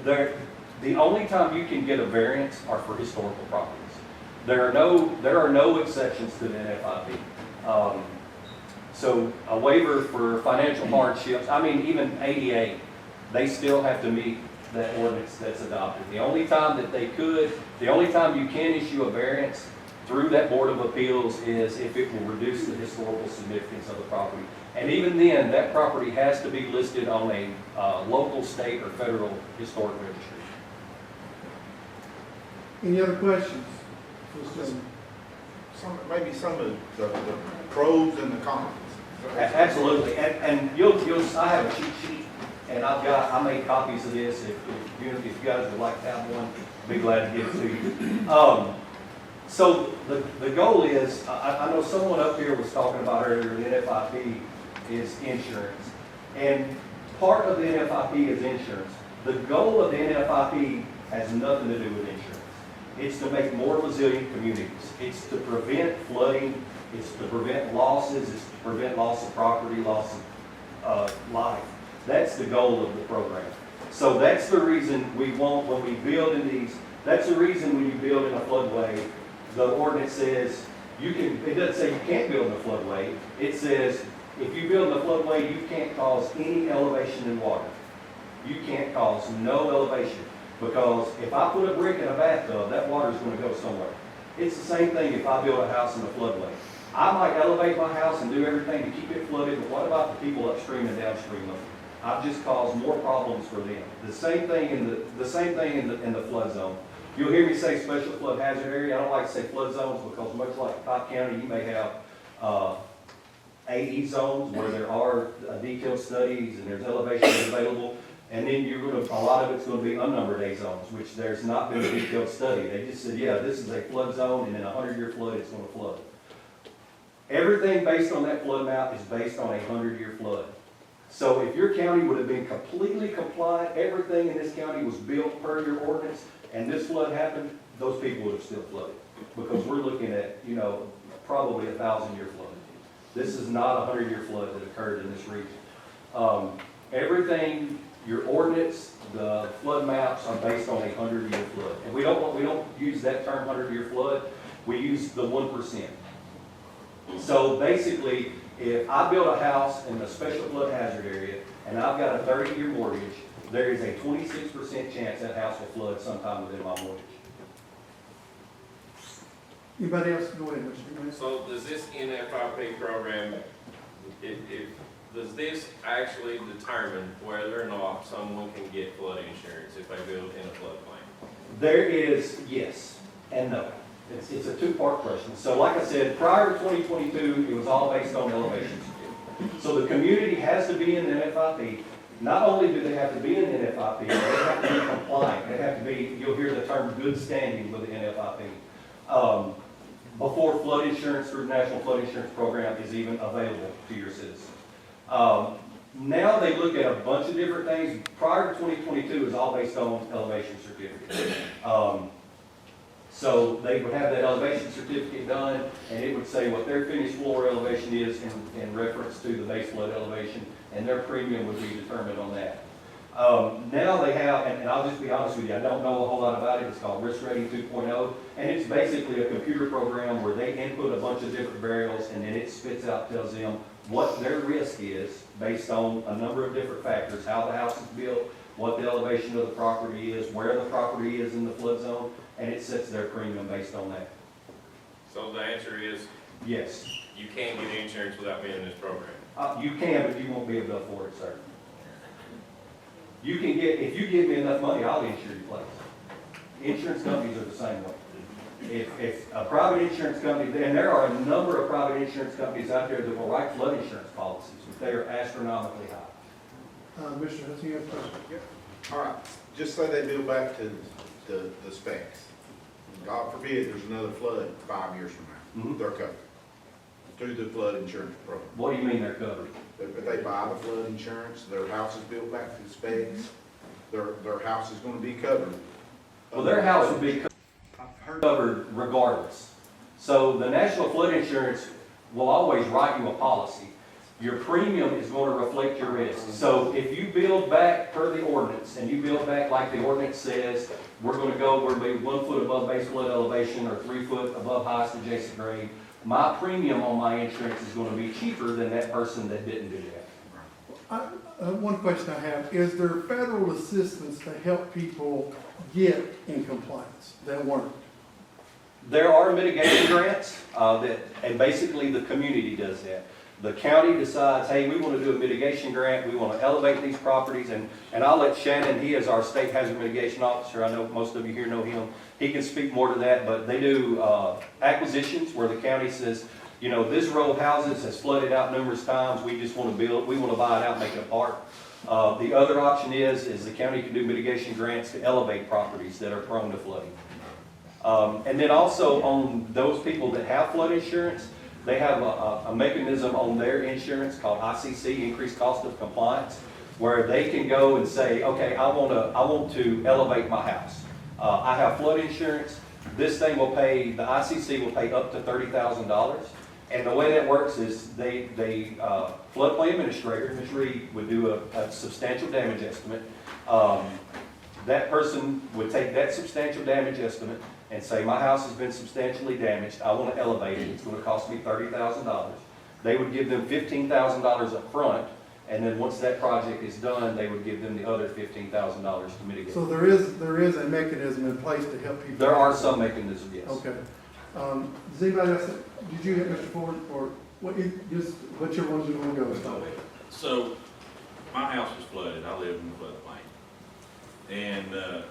the only time you can get a variance are for historical properties. There are no exceptions to the NFIP. So a waiver for financial hardships, I mean, even ADA, they still have to meet that ordinance that's adopted. The only time you can issue a variance through that Board of Appeals is if it will reduce the historical significance of the property. And even then, that property has to be listed on a local, state, or federal historic registry. Any other questions? Maybe some of the pros and the cons. Absolutely, and I have a cheat sheet, and I made copies of this, if you guys would like to have one, I'd be glad to give it to you. So the goal is, I know someone up here was talking about earlier, the NFIP is insurance, and part of the NFIP is insurance. The goal of the NFIP has nothing to do with insurance. It's to make more resilient communities. It's to prevent flooding. It's to prevent losses. It's to prevent loss of property, loss of life. That's the goal of the program. So that's the reason we want, when we build in these, that's the reason when you build in a floodway, the ordinance says it doesn't say you can't build in a floodway. It says if you build in a floodway, you can't cause any elevation in water. You can't cause no elevation. Because if I put a brick in a bathtub, that water is going to go somewhere. It's the same thing if I build a house in a floodway. I might elevate my house and do everything to keep it flooded, but what about the people upstream and downstream of it? I've just caused more problems for them. The same thing in the flood zone. You'll hear me say special flood hazard area. I don't like to say flood zones because much like Cocke County, you may have AE zones where there are detailed studies and there's elevation available. And then a lot of it's going to be unnumbered A zones, which there's not been a detailed study. They just said, yeah, this is a flood zone, and in a 100-year flood, it's going to flood. Everything based on that flood map is based on a 100-year flood. So if your county would have been completely compliant, everything in this county was built per your ordinance, and this flood happened, those people would have still flooded. Because we're looking at, probably a 1,000-year flood. This is not a 100-year flood that occurred in this region. Everything, your ordinance, the flood maps are based on a 100-year flood. And we don't use that term 100-year flood, we use the 1%. So basically, if I build a house in the special flood hazard area and I've got a 30-year mortgage, there is a 26% chance that house will flood sometime within my mortgage. Anybody else? Go ahead, Mr. Grant. So does this NFIP program, does this actually determine whether or not someone can get flood insurance if they build in a floodplain? There is yes and no. It's a two-part question. So like I said, prior to 2022, it was all based on elevation certificate. So the community has to be in the NFIP. Not only do they have to be in the NFIP, they have to be compliant. They have to be, you'll hear the term good standing with the NFIP. Before flood insurance through the National Flood Insurance Program is even available to your citizens. Now they look at a bunch of different things. Prior to 2022, it was all based on elevation certificate. So they would have that elevation certificate done, and it would say what their finished floor elevation is in reference to the base flood elevation, and their premium would be determined on that. Now they have, and I'll just be honest with you, I don't know a whole lot about it. It's called Risk Rating 2.0, and it's basically a computer program where they input a bunch of different variables, and then it spits out, tells them what their risk is based on a number of different factors, how the house is built, what the elevation of the property is, where the property is in the flood zone, and it sets their premium based on that. So the answer is yes. You can't get insurance without being in this program. You can, but you won't be able to afford it, sir. You can get, if you give me enough money, I'll insure your place. Insurance companies are the same way. If a private insurance company, and there are a number of private insurance companies out there that will write flood insurance policies, but they are astronomically high. Mr. Hudson, you have a question? Yep. All right, just say they build back to the specs. God forbid there's another flood 5 years from now. Mhm. They're covered. through the flood insurance program. What do you mean they're covered? If they buy the flood insurance, their house is built back to the specs, their house is gonna be covered. Well, their house would be covered regardless. So the National Flood Insurance will always write you a policy. Your premium is going to reflect your risk. So if you build back per the ordinance, and you build back like the ordinance says, we're going to be 1 foot above base flood elevation or 3 foot above highest adjacent grade, my premium on my insurance is going to be cheaper than that person that didn't do that. One question I have, is there federal assistance to help people get in compliance that weren't? There are mitigation grants, and basically the community does that. The county decides, hey, we want to do a mitigation grant, we want to elevate these properties, and I'll let Shannon, he is our state hazard mitigation officer, I know most of you here know him, he can speak more to that, but they do acquisitions where the county says, you know, this row of houses has flooded out numerous times, we just want to build, we want to buy it out, make it a park. The other option is the county can do mitigation grants to elevate properties that are prone to flooding. And then also on those people that have flood insurance, they have a mechanism on their insurance called ICC, Increased Cost of Compliance, where they can go and say, okay, I want to elevate my house. I have flood insurance. This thing will pay, the ICC will pay up to $30,000. And the way that works is floodplain administrator, Ms. Reed, would do a substantial damage estimate. That person would take that substantial damage estimate and say, my house has been substantially damaged, I want to elevate it, it's going to cost me $30,000. They would give them $15,000 up front, and then once that project is done, they would give them the other $15,000 to mitigate. So there is a mechanism in place to help people? There are some mechanisms, yes. Okay. Does anybody else, did you hit Mr. Ford, or what, just what's your ones you want to go? So, my house was flooded, I live in the floodplain. And,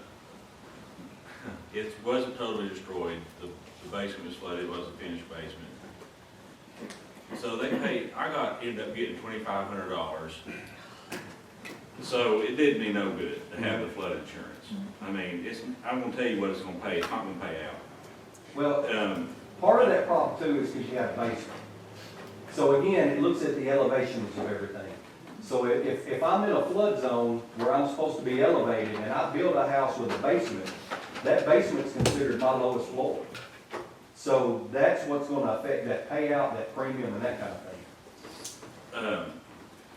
it wasn't totally destroyed, the basement was flooded, it was a finished basement. So they paid, ended up getting $2,500. So it did me no good to have the flood insurance. I mean, I'm gonna tell you what it's gonna pay, it's not gonna pay out. Well, part of that problem too is because you have a basement. So again, it looks at the elevations of everything. So if I'm in a flood zone where I'm supposed to be elevated and I build a house with a basement, that basement's considered my lowest floor. So that's what's going to affect that payout, that premium, and that kind of thing.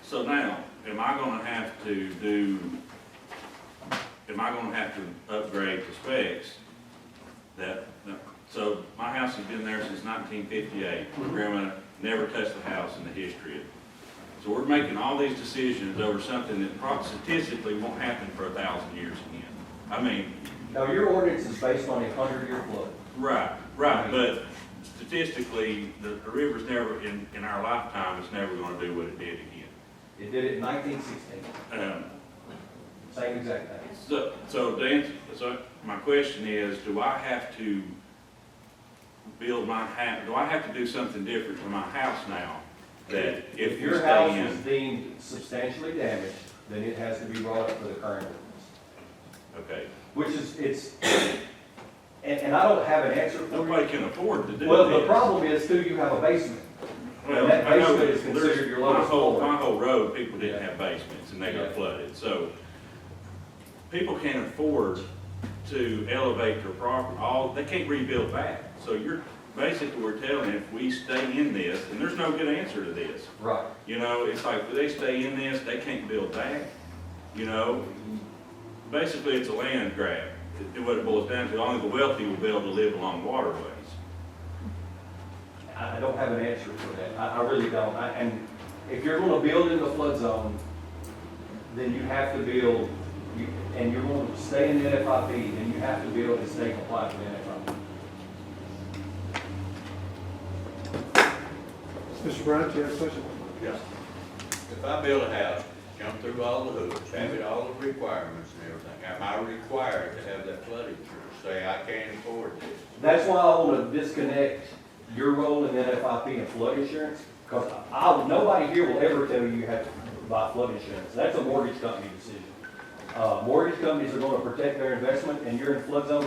So now, am I gonna have to upgrade the specs so my house has been there since 1958. My grandma never touched the house in the history of it. So we're making all these decisions over something that statistically won't happen for 1,000 years again. I mean. Now, your ordinance is based on a 100-year flood. Right, but statistically, the river's never, in our lifetime, it's never gonna do what it did again. It did it in 1916. Same exact thing. So my question is, do I have to build my house, do I have to do something different to my house now? That if your house is deemed substantially damaged, then it has to be brought up for the current ordinance. Okay. Which is, and I don't have an answer for you. Nobody can afford to do this. Well, the problem is too, you have a basement. Well, And that I know basement is considered your lowest floor. my whole road, people didn't have basements and they got flooded, so people can't afford to elevate their property, they can't rebuild back. So basically we're telling them if we stay in this, and there's no good answer to this. Right. You know, it's like, if they stay in this, they can't build back, you know? Basically, it's a land grab. What it boils down to, only the wealthy will be able to live along waterways. I don't have an answer for that. I really don't. And if you're going to build in the flood zone, then you have to build, and you're going to stay in the NFIP, then you have to build and stay compliant with the NFIP. Mr. Bryant, you have a question? Yeah. If I build a house, jump through all the hoops, have it all the requirements and everything, am I required to have that flood insurance? Say I can't afford this. That's why I want to disconnect your role in NFIP and flood insurance, because nobody here will ever tell you you have to buy flood insurance. That's a mortgage company decision. Mortgage companies are gonna protect their investment, and you're in a flood zone.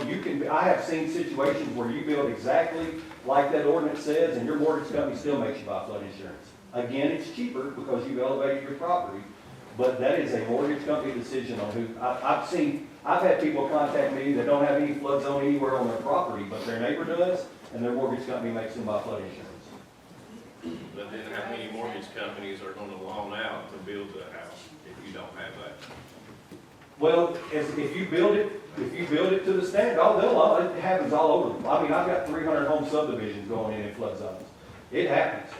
I have seen situations where you build exactly like that ordinance says, and your mortgage company still makes you buy flood insurance. Again, it's cheaper because you've elevated your property, but that is a mortgage company decision on who, I've had people contact me that don't have any flood zone anywhere on their property, but their neighbor does, and their mortgage company makes them buy flood insurance. But then how many mortgage companies are gonna loan out to build a house if you don't have that? Well, if you build it to the standard, it happens all over. I mean, I've got 300 home subdivisions going in flood zones. It happens,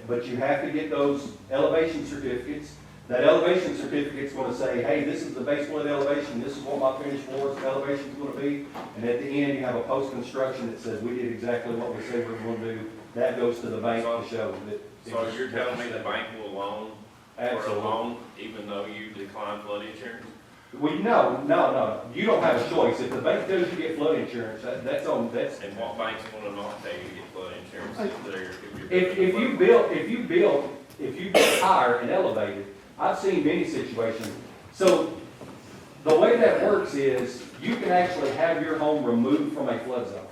but you have to get those elevation certificates. That elevation certificate's gonna say, hey, this is the base flood elevation, this is what my finished floor elevation's gonna be. And at the end, you have a post-construction that says, we did exactly what we said we were gonna do. That goes to the bank to show that. So you're telling me the bank will loan for a Absolutely. loan even though you decline flood insurance? Well, no. You don't have a choice. If the bank tells you to get flood insurance, that's. And what bank's gonna not tell you to get flood insurance If you build higher and elevated, I've seen many situations. So the way that works is you can actually have your home removed from a flood zone.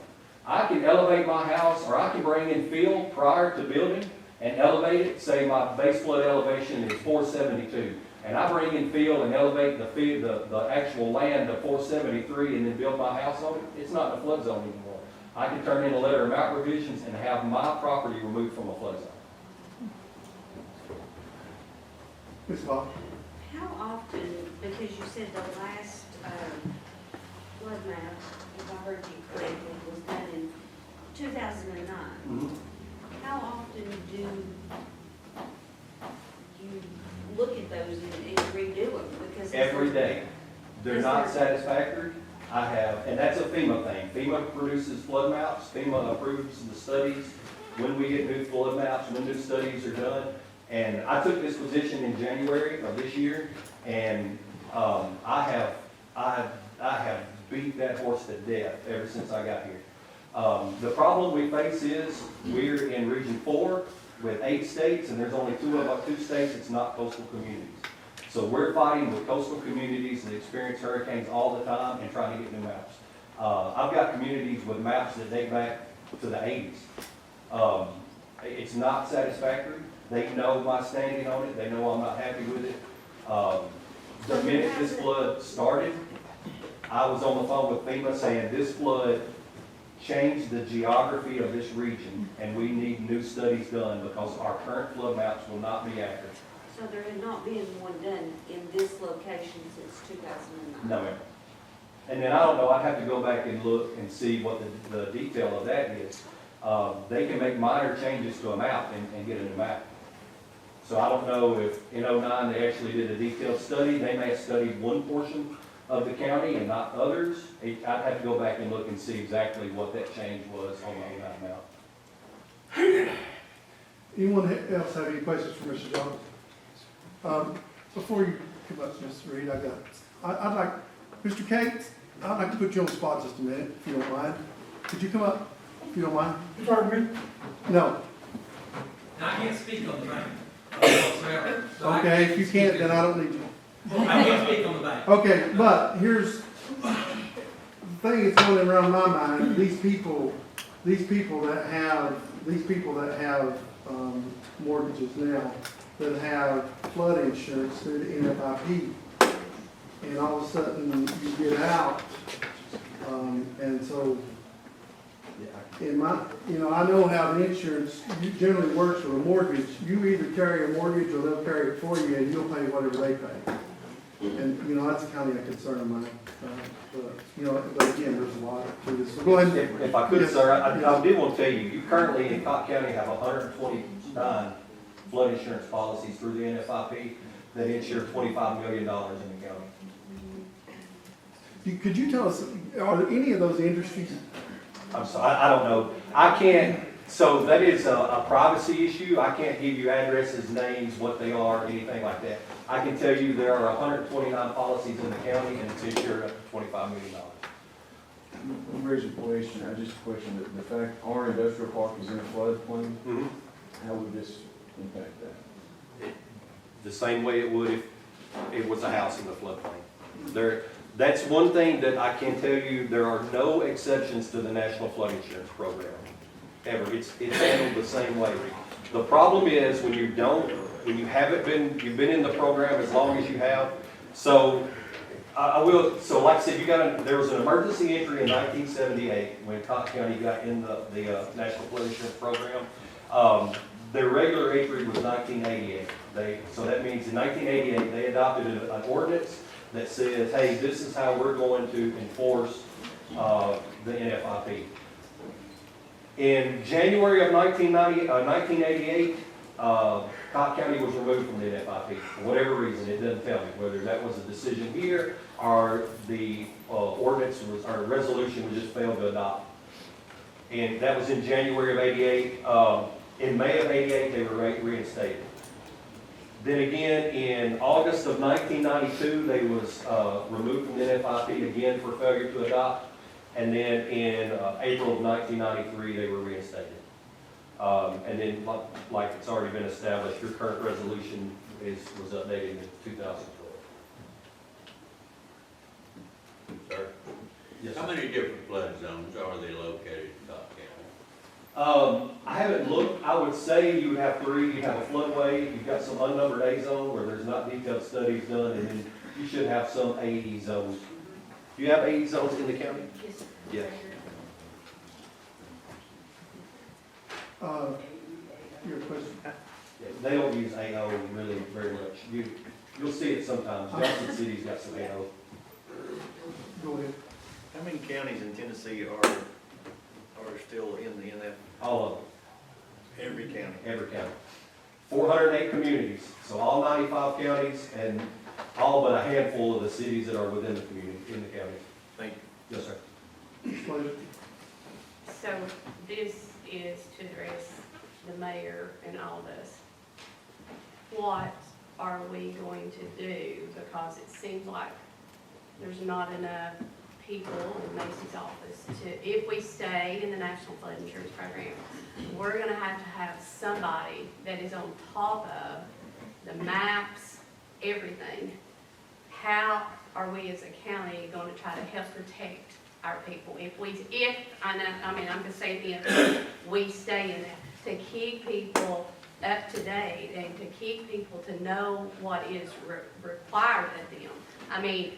I can elevate my house, or I can bring in fill prior to building and elevate it. Say my base flood elevation is 472. And I bring in fill and elevate the actual land to 473 and then build my house on it, it's not in a flood zone anymore. I can turn in a letter of mount revisions and have my property removed from a flood zone. Ms. Bob? How often, because you said the last flood map, if I heard you correctly, was done in 2009. Mm-hmm. How often do you look at those and redo them? Because Every day. They're not satisfactory. And that's a FEMA thing. FEMA produces flood maps, FEMA approves the studies, when we get new flood maps, when new studies are done. And I took this position in January of this year, and I have beat that horse to death ever since I got here. The problem we face is we're in Region 4 with 8 states, and there's only 2 states that's not coastal communities. So we're fighting with coastal communities that experience hurricanes all the time and trying to get new maps. I've got communities with maps that date back to the 80s. It's not satisfactory. They know my standing on it. They know I'm not happy with it. The minute this flood started, I was on the phone with FEMA saying this flood changed the geography of this region, and we need new studies done because our current flood maps will not be accurate. So there had not been one done in this location since 2009? No, ma'am. And then I don't know, I'd have to go back and look and see what the detail of that is. They can make minor changes to a map and get a new map. So I don't know if in '09 they actually did a detailed study. They may have studied one portion of the county and not others. I'd have to go back and look and see exactly what that change was on the '09 map. Anyone else have any questions for Mr. Johnson? Before you come up, Mr. Reed, I'd like, Mr. Cates, I'd like to put you on the spot just a minute, if you don't mind. Could you come up, if you don't mind? Pardon me? No. I can't speak on the bank. Okay, if you can't, then I don't need you. I can't speak on the bank. Okay, but here's, the thing that's going around my mind, these people that have mortgages now, that have flood insurance through the NFIP, and all of a sudden you get out, and so, I know how the insurance generally works with a mortgage. You either carry a mortgage or they'll carry it for you, and you'll pay whatever they pay. And, that's kind of a concern of mine. But again, there's a lot to this. So go ahead. If I could, sir, I did want to tell you, you currently in Cocke County have 129 flood insurance policies through the NFIP that insure $25 million in the county. Could you tell us, are there any of those industries? I'm sorry, I don't know. I can't, so that is a privacy issue. I can't give you addresses, names, what they are, anything like that. I can tell you there are 129 policies in the county and it's insured up to $25 million. Let me raise a question. I just question the fact our industrial park is in a floodplain. How would this impact that? The same way it would if it was a house in the floodplain. That's one thing that I can tell you, there are no exceptions to the National Flood Insurance Program, ever. It's handled the same way. The problem is when you you've been in the program as long as you have, so so like I said, there was an emergency entry in 1978 when Cocke County got in the National Flood Insurance Program. Their regular entry was 1988. So that means in 1988, they adopted an ordinance that says, hey, this is how we're going to enforce the NFIP. In January of 1988, Cocke County was removed from the NFIP for whatever reason. It doesn't tell me whether that was a decision here or the ordinance or resolution was just failed to adopt. And that was in January of '88. In May of '88, they were reinstated. Then again, in August of 1992, they was removed from the NFIP again for failure to adopt. And then in April of 1993, they were reinstated. And then, like it's already been established, your current resolution was updated in 2012. Sir? Yes, How sir. many different flood zones are they located in Cocke County? I haven't looked. I would say you would have 3. You have a floodway, you've got some unnumbered A zone where there's not detailed studies done, and then you should have some AE zones. Do you have AE zones in the county? Yes. Yes. Your question? They don't use AO really very much. You'll see it sometimes. Johnson City's got some AO. Go ahead. How many counties in Tennessee are still in the NF? All of them. Every county? Every county. 408 communities, so all 95 counties and all but a handful of the cities that are within the community, in the county. Thank you. Yes, sir. Pleasure. So this is to address the mayor and all this. What are we going to do? Because it seems like there's not enough people in Macy's office to, if we stay in the National Flood Insurance Program, we're gonna have somebody that is on top of the maps, everything. How are we as a county gonna try to help protect our people? I'm just saying if we stay in that, to keep people up to date and to keep people to know what is required of them. I mean,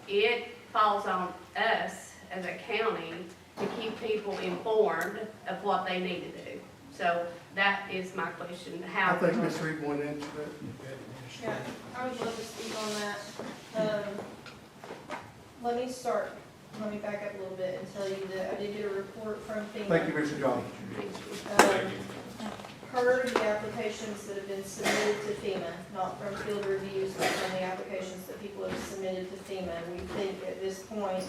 it falls on us as a county to keep people informed of what they need to do. So that is my question. I think Ms. Reed wanted to answer that. Yeah, I would love to speak on that. Let me back up a little bit and tell you that I did get a report from FEMA. Thank you, Mr. John. Per the applications that have been submitted to FEMA, not from field reviews, but from the applications that people have submitted to FEMA, we think at this point,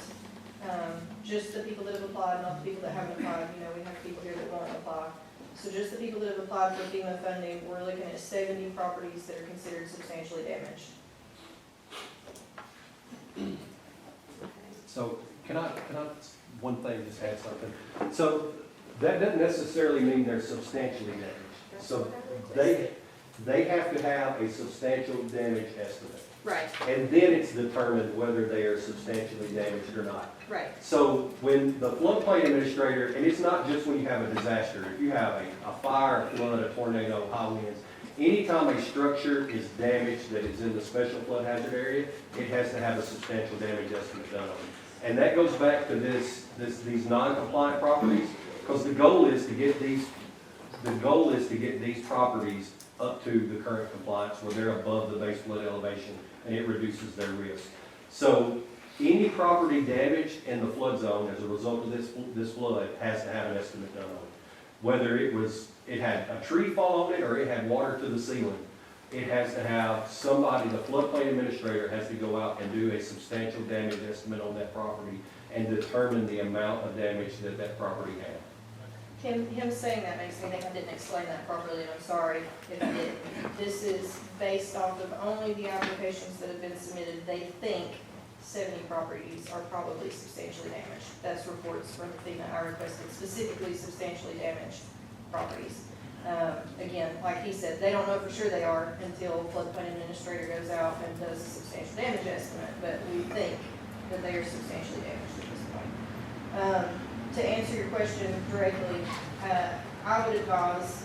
just the people that have applied, not the people that haven't applied, we have people here that won't apply. So just the people that have applied for FEMA funding, we're looking at 70 properties that are considered substantially damaged. So can I, one thing, just add something? So that doesn't necessarily mean they're substantially damaged. So they have to have a substantial damage estimate. Right, And then it's determined whether they are substantially damaged or not. right. So when the floodplain administrator, and it's not just when you have a disaster, if you have a fire, a flood, a tornado, high winds, anytime a structure is damaged that is in the special flood hazard area, it has to have a substantial damage estimate done on it. And that goes back to these non-compliant properties, because the goal is to get these properties up to the current compliance where they're above the base flood elevation, and it reduces their risk. So any property damaged in the flood zone as a result of this flood has to have an estimate done on it. Whether it had a tree fall on it or it had water to the ceiling, it has to have somebody, the floodplain administrator has to go out and do a substantial damage estimate on that property and determine the amount of damage that property had. Him saying that makes me think I didn't explain that properly, and I'm sorry if I did. This is based off of only the applications that have been submitted. They think 70 properties are probably substantially damaged. That's reports from FEMA. I requested specifically substantially damaged properties. Again, like he said, they don't know for sure they are until floodplain administrator goes out and does a substantial damage estimate, but we think that they are substantially damaged at this point. To answer your question directly, I would advise,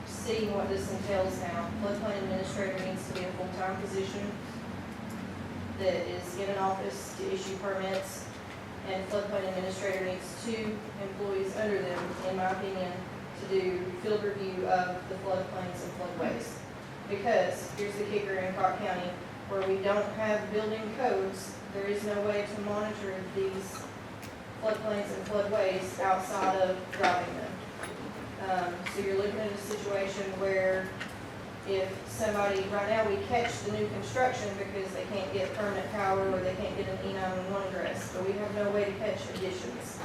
seeing what this entails now, floodplain administrator needs to be a full-time position that is in an office to issue permits, and floodplain administrator needs 2 employees under them, in my opinion, to do field review of the floodplains and floodways. Because, here's the kicker in Cocke County, where we don't have building codes, there is no way to monitor these floodplains and floodways outside of driving them. So you're looking at a situation where if somebody, right now we catch the new construction because they can't get permanent power or they can't get an E911 address, but we have no way to catch additions,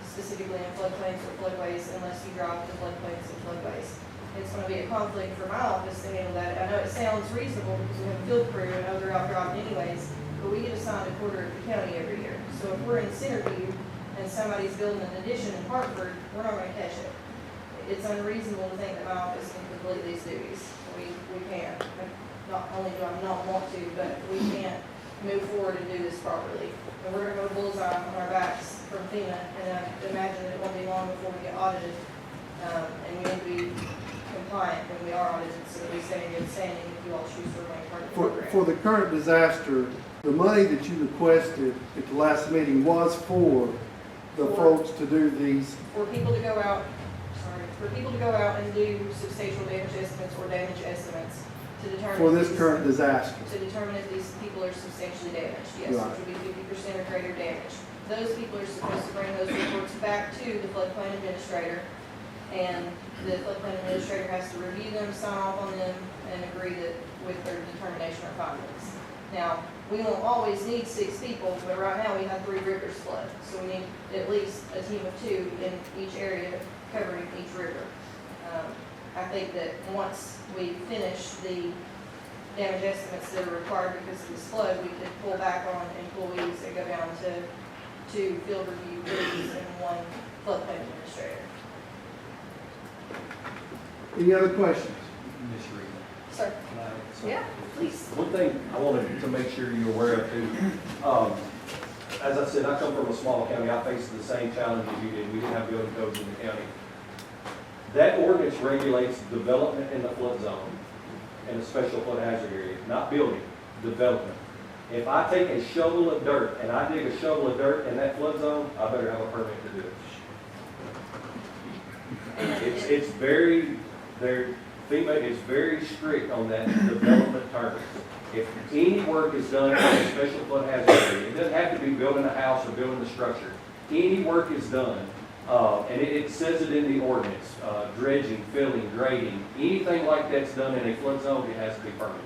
specifically in floodplains or floodways unless you drop the floodplains and floodways. It's going to be a conflict for my office to handle that. I know it sounds reasonable because we have a field crew and they're out driving anyways, but we get assigned a quarter of the county every year. So if we're in Centerview and somebody's building an addition in Hartford, we're not going to catch it. It's unreasonable to think that my office can complete these duties. We can't. Not only do I not want to, but we can't move forward and do this properly. And we're going to go bullseye on our backs from FEMA, and I imagine it won't be long before we get audited. And we need to be compliant when we are audited so that we stay in good standing if you all choose to remain part of the program. For the current disaster, the money that you requested at the last meeting was for the folks to do these. For people to go out, and do substantial damage estimates or damage estimates to determine. For this current disaster. To determine if these people are substantially damaged, yes, Right. which would be 50% or greater damage. Those people are supposed to bring those reports back to the floodplain administrator, and the floodplain administrator has to review them, sign off on them, and agree that with their determination or findings. Now, we won't always need 6 people, but right now we have 3 rivers flood, so we need at least a team of 2 in each area covering each river. I think that once we finish the damage estimates that are required because of this flood, we could pull back on employees and go down to 2 field review crews and 1 floodplain administrator. Any other questions? Sir? Yeah, please. One thing I wanted to make sure you're aware of too, as I said, I come from a small county, I faced the same challenge as you did, we didn't have building codes in the county. That ordinance regulates development in the flood zone and a special flood hazard area, not building, development. If I take a shovel of dirt and I dig a shovel of dirt in that flood zone, I better have a permit to do it. It's very, FEMA is very strict on that development term. If any work is done in a special flood hazard area, it doesn't have to be building a house or building a structure. Any work is done, and it says it in the ordinance, dredging, filling, grading, anything like that's done in a flood zone, it has to be permitted.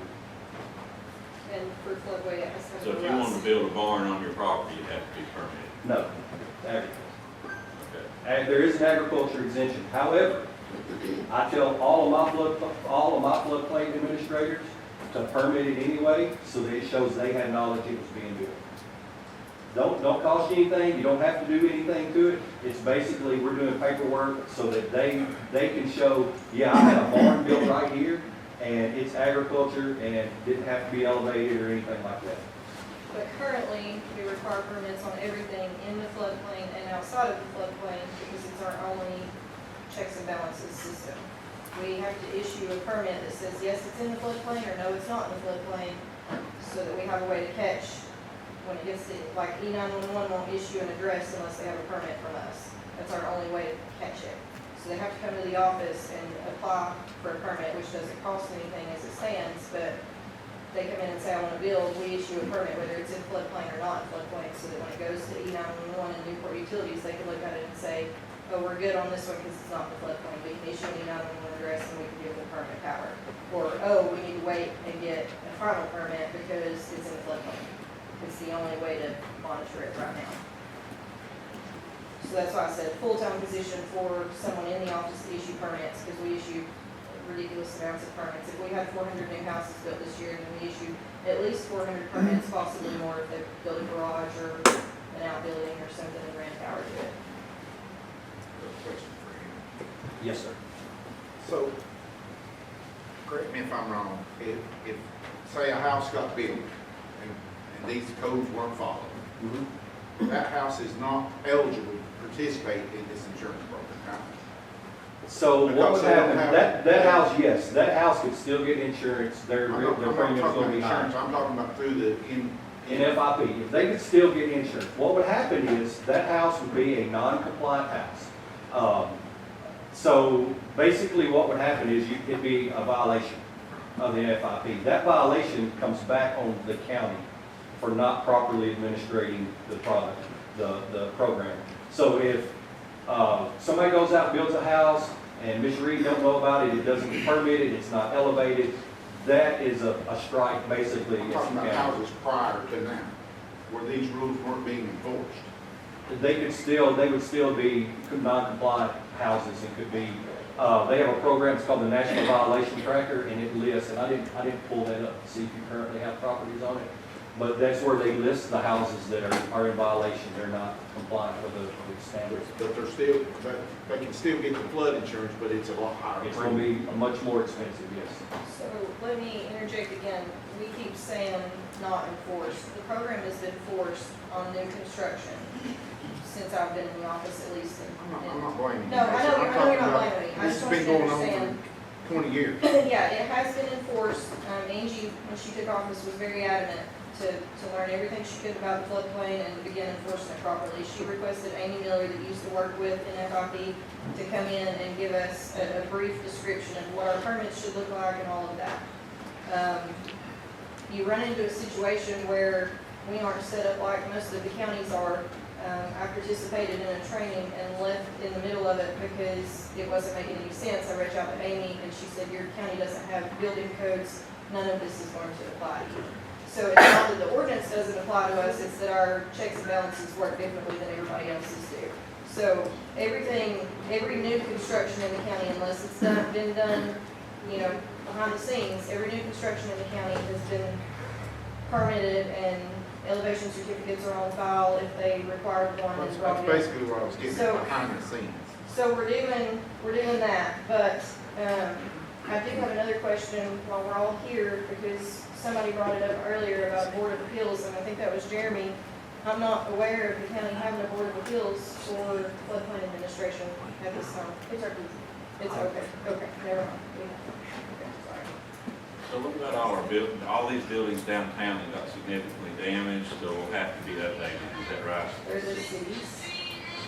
And for floodway, it has to. So if you want to build a barn on your property, it has to be permitted? No, agriculture. And there is an agriculture exemption. However, I tell all of my floodplain administrators to permit it anyway, so that it shows they had knowledge it was being done. Don't cost you anything. You don't have to do anything to it. It's basically we're doing paperwork so that they can show, yeah, I had a barn built right here, and it's agriculture and didn't have to be elevated or anything like that. But currently, we require permits on everything in the floodplain and outside of the floodplain because it's our only checks and balances system. We have to issue a permit that says, yes, it's in the floodplain, or no, it's not in the floodplain, so that we have a way to catch when it gets to, like E911 won't issue an address unless they have a permit from us. That's our only way to catch it. So they have to come to the office and apply for a permit, which doesn't cost anything as it stands, but they come in and say, I want to build, we issue a permit, whether it's in floodplain or not in floodplain, so that when it goes to E911 and Newport Utilities, they can look at it and say, oh, we're good on this one because it's not in the floodplain. We can issue an E911 address and we can give them permit power. Or, oh, we need to wait and get a final permit because it's in the floodplain. It's the only way to monitor it right now. So that's why I said full-time position for someone in the office to issue permits, because we issue ridiculous amounts of permits. If we had 400 new houses built this year, then we issue at least 400 permits, possibly more if they build a garage or an outbuilding or something and rent power to it. Yes, sir. So, correct me if I'm wrong, if, say a house got built and these codes weren't followed, that house is not eligible to participate in this insurance program, right? So what Because would they don't happen, have- that house, yes, that house could still get insurance, their I'm not premium's talking gonna be about higher. insurance, I'm talking about through the, NFIP, if they could still get insurance, what would happen is that house would be a non-compliant house. So basically what would happen is it'd be a violation of the NFIP. That violation comes back on the county for not properly administrating the product, the program. So if somebody goes out and builds a house and Ms. Reed don't know about it, it doesn't get permitted, it's not elevated, that is a strike basically. I'm against talking the about county. houses prior to now, where these rules weren't being enforced. They would still be non-compliant houses and could be, they have a program, it's called the National Violation Tracker, and it lists, and I didn't pull that up to see if you currently have properties on it, but that's where they list the houses that are in violation, they're not compliant with the standards. But they're still, they can still get the flood insurance, but it's a lot higher. It's gonna be much more expensive, yes. So let me interject again. We keep saying not enforced. The program has been forced on new construction since I've been in the office at least. I'm not blaming you. No, I know I'm talking you're not about- blaming me. I This just has want been you to going on understand. for 20 years. Yeah, it has been enforced. Angie, when she took office, was very adamant to learn everything she could about the floodplain and begin enforcing it properly. She requested Amy Miller, that used to work with NFIP, to come in and give us a brief description of what our permits should look like and all of that. You run into a situation where we aren't set up like most of the counties are. I participated in a training and left in the middle of it because it wasn't making any sense. I reached out to Amy and she said, your county doesn't have building codes, none of this is going to apply. So it's not that the ordinance doesn't apply to us, it's that our checks and balances work differently than everybody else's do. So every new construction in the county, unless it's been done, behind the scenes, every new construction in the county has been permitted and elevation certificates are on file if they require one. That's is brought in. basically what I was getting at, behind the scenes. So we're doing that, but I do have another question while we're all here, because somebody brought it up earlier about Board of Appeals, and I think that was Jeremy. I'm not aware of the county having a Board of Appeals for floodplain administration at this time. It's okay, never mind. Okay, sorry. So what about all these buildings downtown that got significantly damaged, so will have to be updated, is that right? There's a city's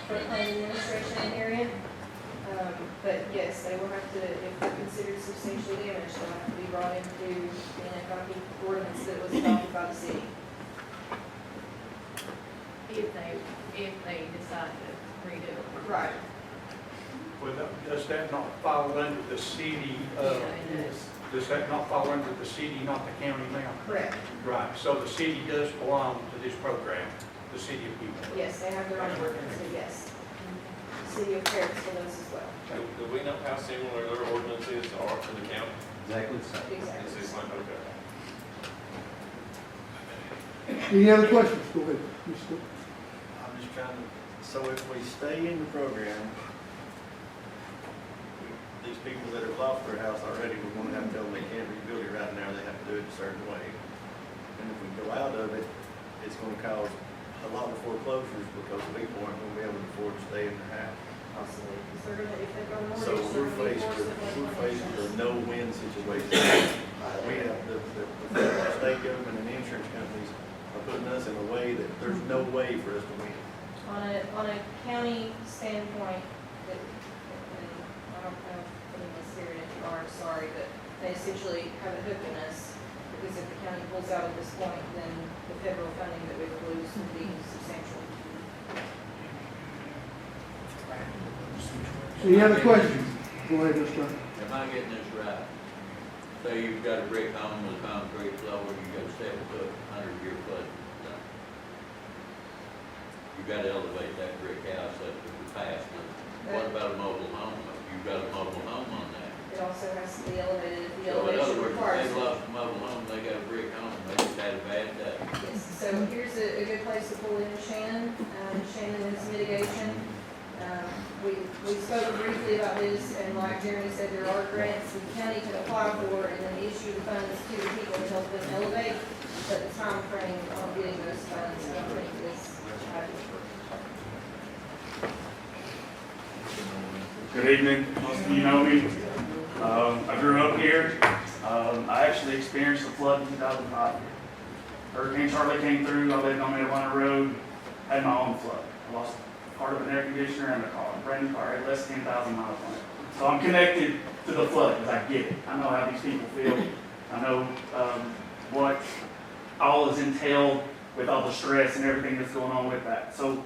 floodplain administration area. But yes, they will have to, if they're considered substantially damaged, they'll have to be brought into the NFIP ordinance that was adopted by the city. If they decide to redo it. Right. Well, does that not fall under the city, does that not fall under the city, not the county now? Correct. Right, so the city does belong to this program, the city of Houston. Yes, they have their own ordinance, so yes. City of Paris does as well. Do we know how similar their ordinances are to the county? Exactly the same. Exactly. It's just like, okay. Any other questions? Go ahead. Mr. I'm just trying to, so if we stay in the program, these people that have lost their house already, we're gonna have to tell them they can't rebuild it right now, they have to do it a certain way. And if we go out of it, it's gonna cause a lot of foreclosures because people aren't gonna be able to afford to stay in their house. Possibly, because they're gonna, if they go mortgage, So they're we're gonna be faced forced with, to pay we're faced with mortgage. a no-win situation. We have, the state government and the insurance companies are putting us in a way that there's no way for us to win. On a county standpoint, and I don't know if putting this here in if you are, sorry, but they essentially have a hook in us, because if the county pulls out at this point, then the federal funding that we would lose would be substantial. Any other questions? Go ahead, Mr. Am I getting this right? Say you've got a brick home with concrete floor, you got a 7-foot, 100-year flood zone. You gotta elevate that brick house up to the past. What about a mobile home? You've got a mobile home on that. It also has to be elevated if the So in other elevation words, if requires they it. lost a mobile home, they got a brick home, they just had a bad day. Yes, so here's a good place to pull in Shannon. Shannon is mitigation. We We spoke briefly about this, and like Jeremy said, there are grants the county can apply for, and then issue the funds to the people to help them elevate, but the time frame on getting those funds, I don't think is Good evening, most of you know me. I grew up here. I actually experienced a flood in 2005. Hurricane Charlie came through, I lived on Atlanta Road, had my own flood. I lost part of an air conditioner and a car, a brand new car, had less than 10,000 miles on it. So I'm connected to the flood, because I get it. I know how these people feel. I know what all is entailed with all the stress and everything that's going on with that. So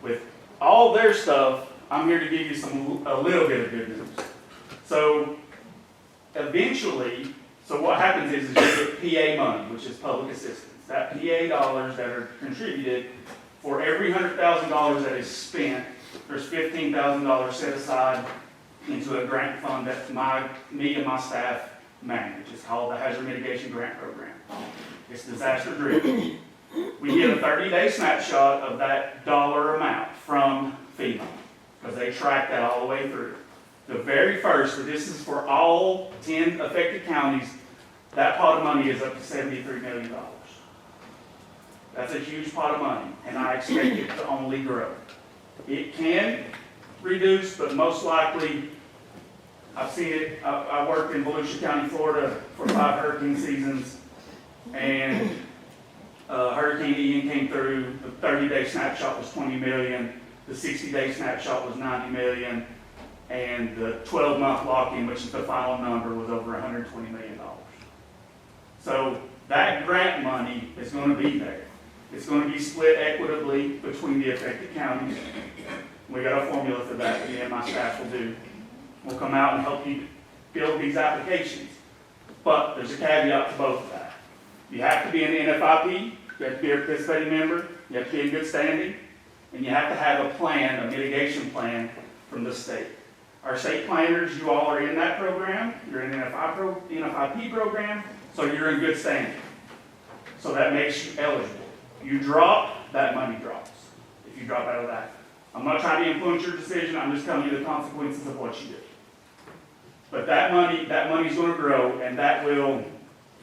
with all their stuff, I'm here to give you a little bit of good news. So eventually, so what happens is you get PA money, which is public assistance. That PA dollars that are contributed, for every $100,000 that is spent, there's $15,000 set aside into a grant fund that me and my staff manage. It's called the Hazard Mitigation Grant Program. It's disaster driven. We get a 30-day snapshot of that dollar amount from FEMA, because they track that all the way through. The very first, this is for all 10 affected counties, that pot of money is up to $73 million. That's a huge pot of money, and I expect it to only grow. It can reduce, but most likely, I've seen it. I worked in Volusia County, Florida for 5 hurricane seasons, and Hurricane Ian came through. The 30-day snapshot was $20 million. The 60-day snapshot was $90 million. And the 12-month lock-in, which is the final number, was over $120 million. So that grant money is going to be there. It's going to be split equitably between the affected counties. We got a formula for that me and my staff will do. We'll come out and help you build these applications. But there's a caveat to both of that. You have to be an NFIP, you have to be a participating member, you have to be in good standing, and you have to have a plan, a mitigation plan from the state. Our state planners, you all are in that program, you're in the NFIP program, so you're in good standing. So that makes you eligible. You drop, that money drops, if you drop out of that. I'm not trying to influence your decision, I'm just telling you the consequences of what you do. But that money's going to grow, and that will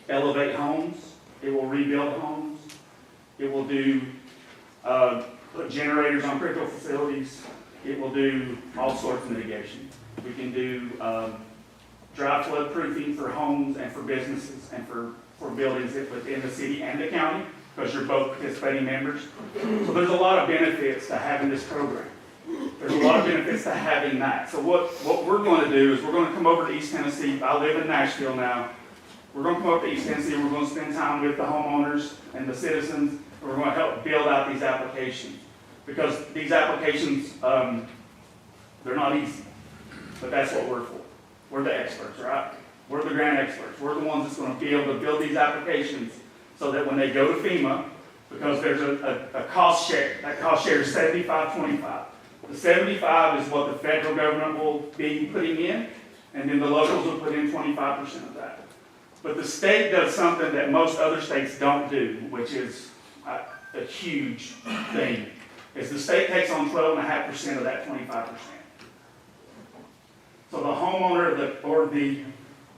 elevate homes, it will rebuild homes, it will do, put generators on critical facilities, it will do all sorts of mitigation. We can do dry flood proofing for homes and for businesses and for buildings within the city and the county, because you're both participating members. So there's a lot of benefits to having this program. There's a lot of benefits to having that. So what we're going to do is we're going to come over to East Tennessee. I live in Nashville now. We're going to come over to East Tennessee and we're going to spend time with the homeowners and the citizens. And we're going to help build out these applications. Because these applications, they're not easy. But that's what we're for. We're the experts, right? We're the grant experts. We're the ones that's going to be able to build these applications so that when they go to FEMA, because there's a cost share, that cost share is 75-25. The 75 is what the federal government will be putting in, and then the locals will put in 25% of that. But the state does something that most other states don't do, which is a huge thing, is the state takes on 12.5% of that 25%. So the homeowner or the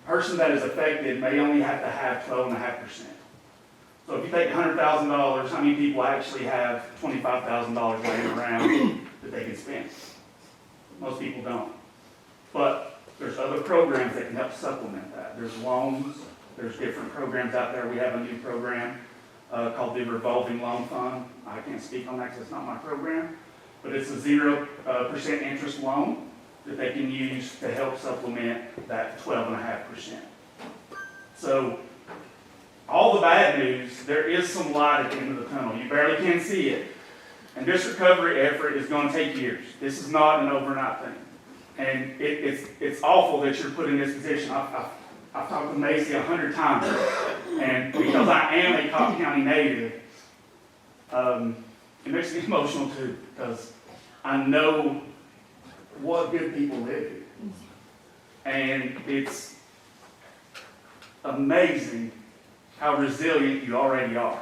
person that is affected may only have to have 12.5%. So if you take $100,000, how many people actually have $25,000 laying around that they can spend? Most people don't. But there's other programs that can help supplement that. There's loans. There's different programs out there. We have a new program called the Revolving Loan Fund. I can't speak on that because it's not my program. But it's a 0% interest loan that they can use to help supplement that 12.5%. So all the bad news, there is some light at the end of the tunnel. You barely can see it. And this recovery effort is going to take years. This is not an overnight thing. And it's awful that you're put in this position. I've talked with Macy 100 times. And because I am a Cocke County native, it makes me emotional too, because I know what good people live here. And it's amazing how resilient you already are.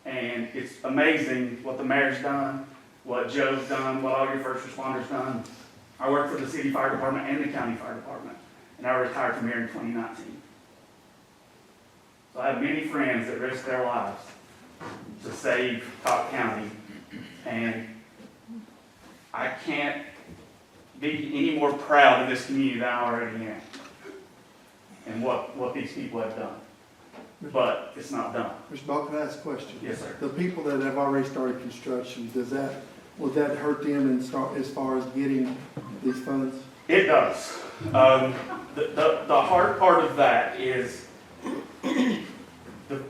And it's amazing what the mayor's done. what Joe's done, what all your first responders done. I work for the city fire department and the county fire department, and I retired from here in 2019. So I have many friends that risk their lives to save Cocke County, and I can't be any more proud of this community than I already am, and what these people have done. But it's not done. Mr. Ball, can I ask a question? Yes, sir. The people that have already started construction, will that hurt them as far as getting these funds? It does. The hard part of that is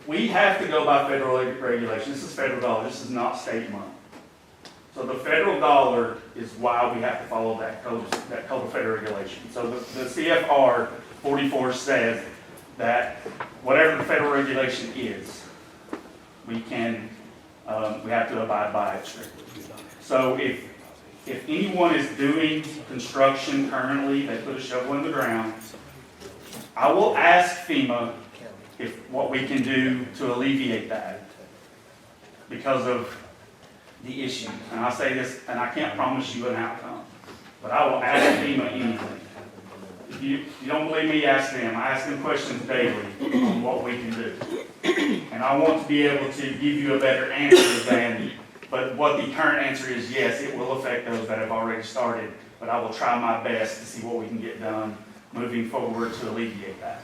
we have to go by federal regulation. This is federal dollar. This is not state money. So the federal dollar is why we have to follow that code of federal regulation. So the CFR 44 says that whatever the federal regulation is, we have to abide by it strictly. So if anyone is doing construction currently, they put a shovel in the ground, I will ask FEMA what we can do to alleviate that because of the issue. And I say this, and I can't promise you an outcome, but I will ask FEMA anything. If you don't believe me, ask them. I ask them questions daily on what we can do. And I want to be able to give you a better answer than, but what the current answer is, yes, it will affect those that have already started, but I will try my best to see what we can get done moving forward to alleviate that.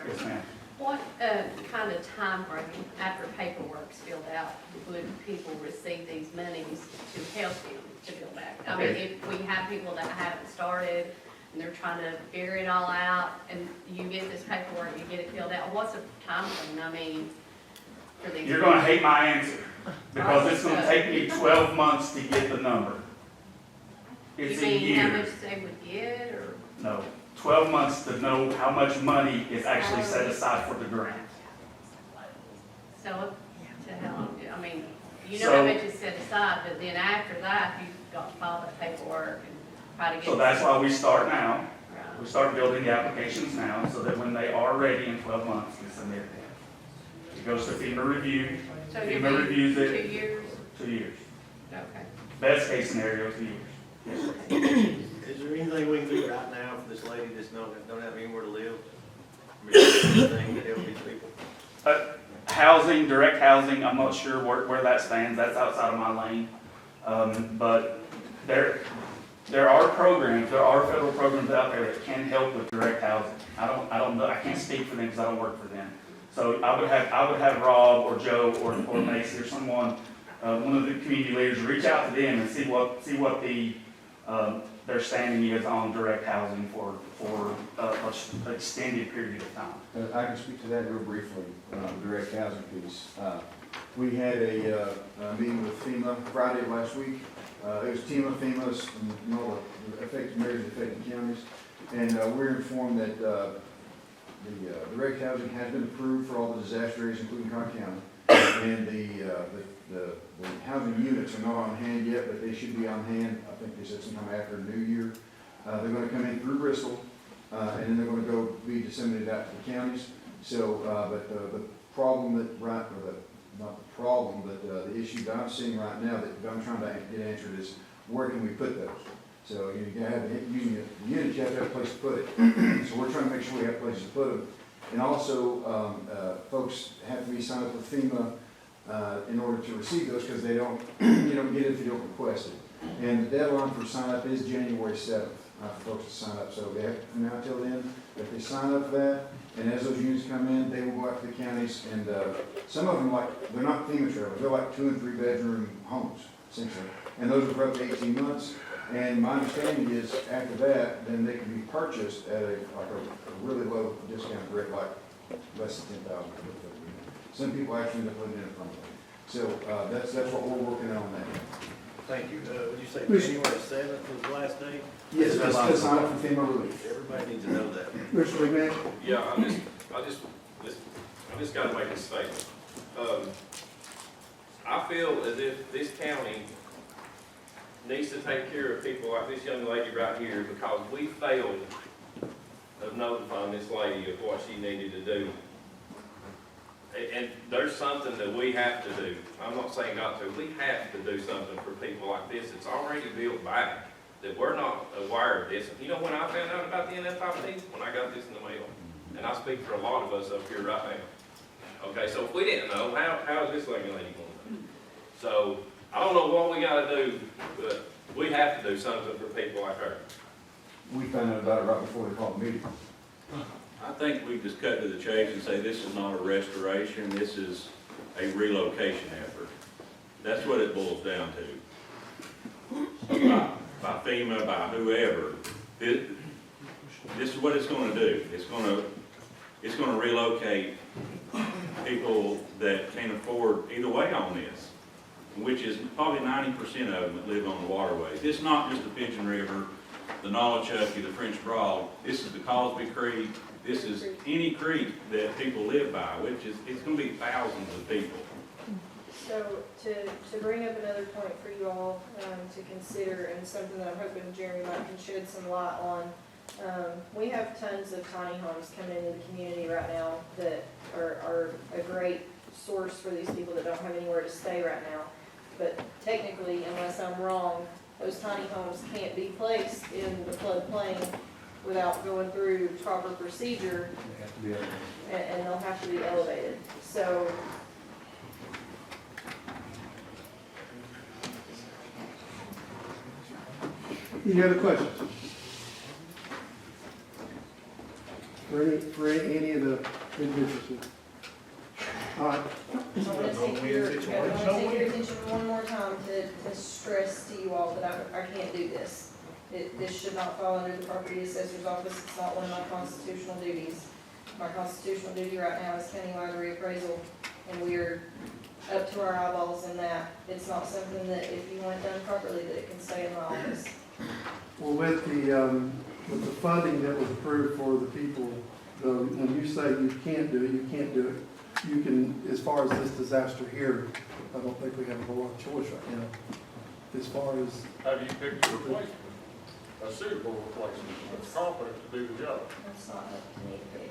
Yes, ma'am. What kind of time frame after paperwork's filled out would people receive these monies to help them to build back? I mean, if we have people that haven't started and they're trying to figure it all out and you get this paperwork, you get it filled out, what's the time frame, I mean, for these? You're gonna hate my answer because it's gonna take me 12 months to get the number. It's a year. You mean how much they would get, or? No, 12 months to know how much money is actually set aside for the grant. So, to help, I mean, you know how much is set aside, but then after that, you've got to file the paperwork and try to get. So that's why we start now. We start building the applications now so that when they are ready in 12 months, we submit them. It goes to FEMA review. So FEMA reviews it. 2 years? 2 years. Okay. Best case scenario, 2 years. Yes. Is there anything we can do right now for this lady that's don't have anywhere to live? I mean, is there anything to help these people? Housing, direct housing, I'm not sure where that stands. That's outside of my lane. But there are programs, there are federal programs out there that can help with direct housing. I don't know, I can't speak for them because I don't work for them. So I would have Rob or Joe or Macy or someone, one of the community leaders, reach out to them and see what the their standing is on direct housing for an extended period of time. I can speak to that real briefly, the direct housing piece. We had a meeting with FEMA Friday of last week. It was FEMA's, and all the affected areas, affected counties. And we're informed that the direct housing has been approved for all the disaster areas, including Cocke County. And the housing units are not on hand yet, but they should be on hand. I think they said sometime after New Year. They're going to come in through Bristol, and then they're going to go be disseminated out to the counties. So, but the problem that not the problem, but the issue that I'm seeing right now that I'm trying to get answered is where can we put those? So you gotta have using the units, you have to have a place to put it. So we're trying to make sure we have places to put them. And also, folks have to be signed up with FEMA in order to receive those because they don't, you don't get it if you don't request it. And the deadline for sign up is January 7th for folks to sign up. So they have from now till then, if they sign up for that, and as those units come in, they will go out to the counties. And some of them, they're not FEMA trailers, they're like 2 and 3 bedroom homes, essentially. And those are for up to 18 months. And my understanding is after that, then they can be purchased at a really low discount rate, like less than $10,000. Some people actually end up living in it from it. So that's what we're working on now. Thank you. Would you say January 7th was the last day? Yes, just sign up for FEMA relief. Everybody needs to know that. Mr. McMahon? Yeah, I just gotta make a statement. I feel as if this county needs to take care of people like this young lady right here because we failed of notifying this lady of what she needed to do. And there's something that we have to do. I'm not saying not to, we have to do something for people like this. It's already built back, that we're not aware of this. You know when I found out about the NFIP? When I got this in the mail. And I speak for a lot of us up here right now. Okay, so if we didn't know, how is this lady gonna know? So, I don't know what we gotta do, but we have to do something for people like her. We found out about it right before they called the meeting. I think we just cut to the chase and say this is not a restoration, this is a relocation effort. That's what it boils down to. By FEMA, by whoever. This is what it's gonna do. It's gonna relocate people that can't afford either way on this, which is probably 90% of them that live on the waterways. It's not just the Pigeon River, the Nolichucky, the French Broad. This is the Cosby Creek. This is any creek that people live by, which is, it's gonna be thousands of people. So to bring up another point for you all to consider, and something that I'm hoping Jeremy might can shed some light on, we have tons of tiny homes coming into the community right now that are a great source for these people that don't have anywhere to stay right now. But technically, unless I'm wrong, those tiny homes can't be placed in the floodplain without going through proper procedure, and they'll have to be elevated. So Any other questions? For any of the individuals here? All right. I want to take your attention one more time to stress to you all that I can't do this. This should not fall under the property assessor's office. It's not one of my constitutional duties. My constitutional duty right now is countywide reappraisal, and we're up to our eyeballs in that. It's not something that if you want it done properly, that it can stay in my office. Well, with the funding that was approved for the people, when you say you can't do it, you can't do it. You can, as far as this disaster here, I don't think we have a whole lot of choice right now. As far as, Have you picked a replacement? A suitable replacement that's competent to do the job? That's not up to me to pick.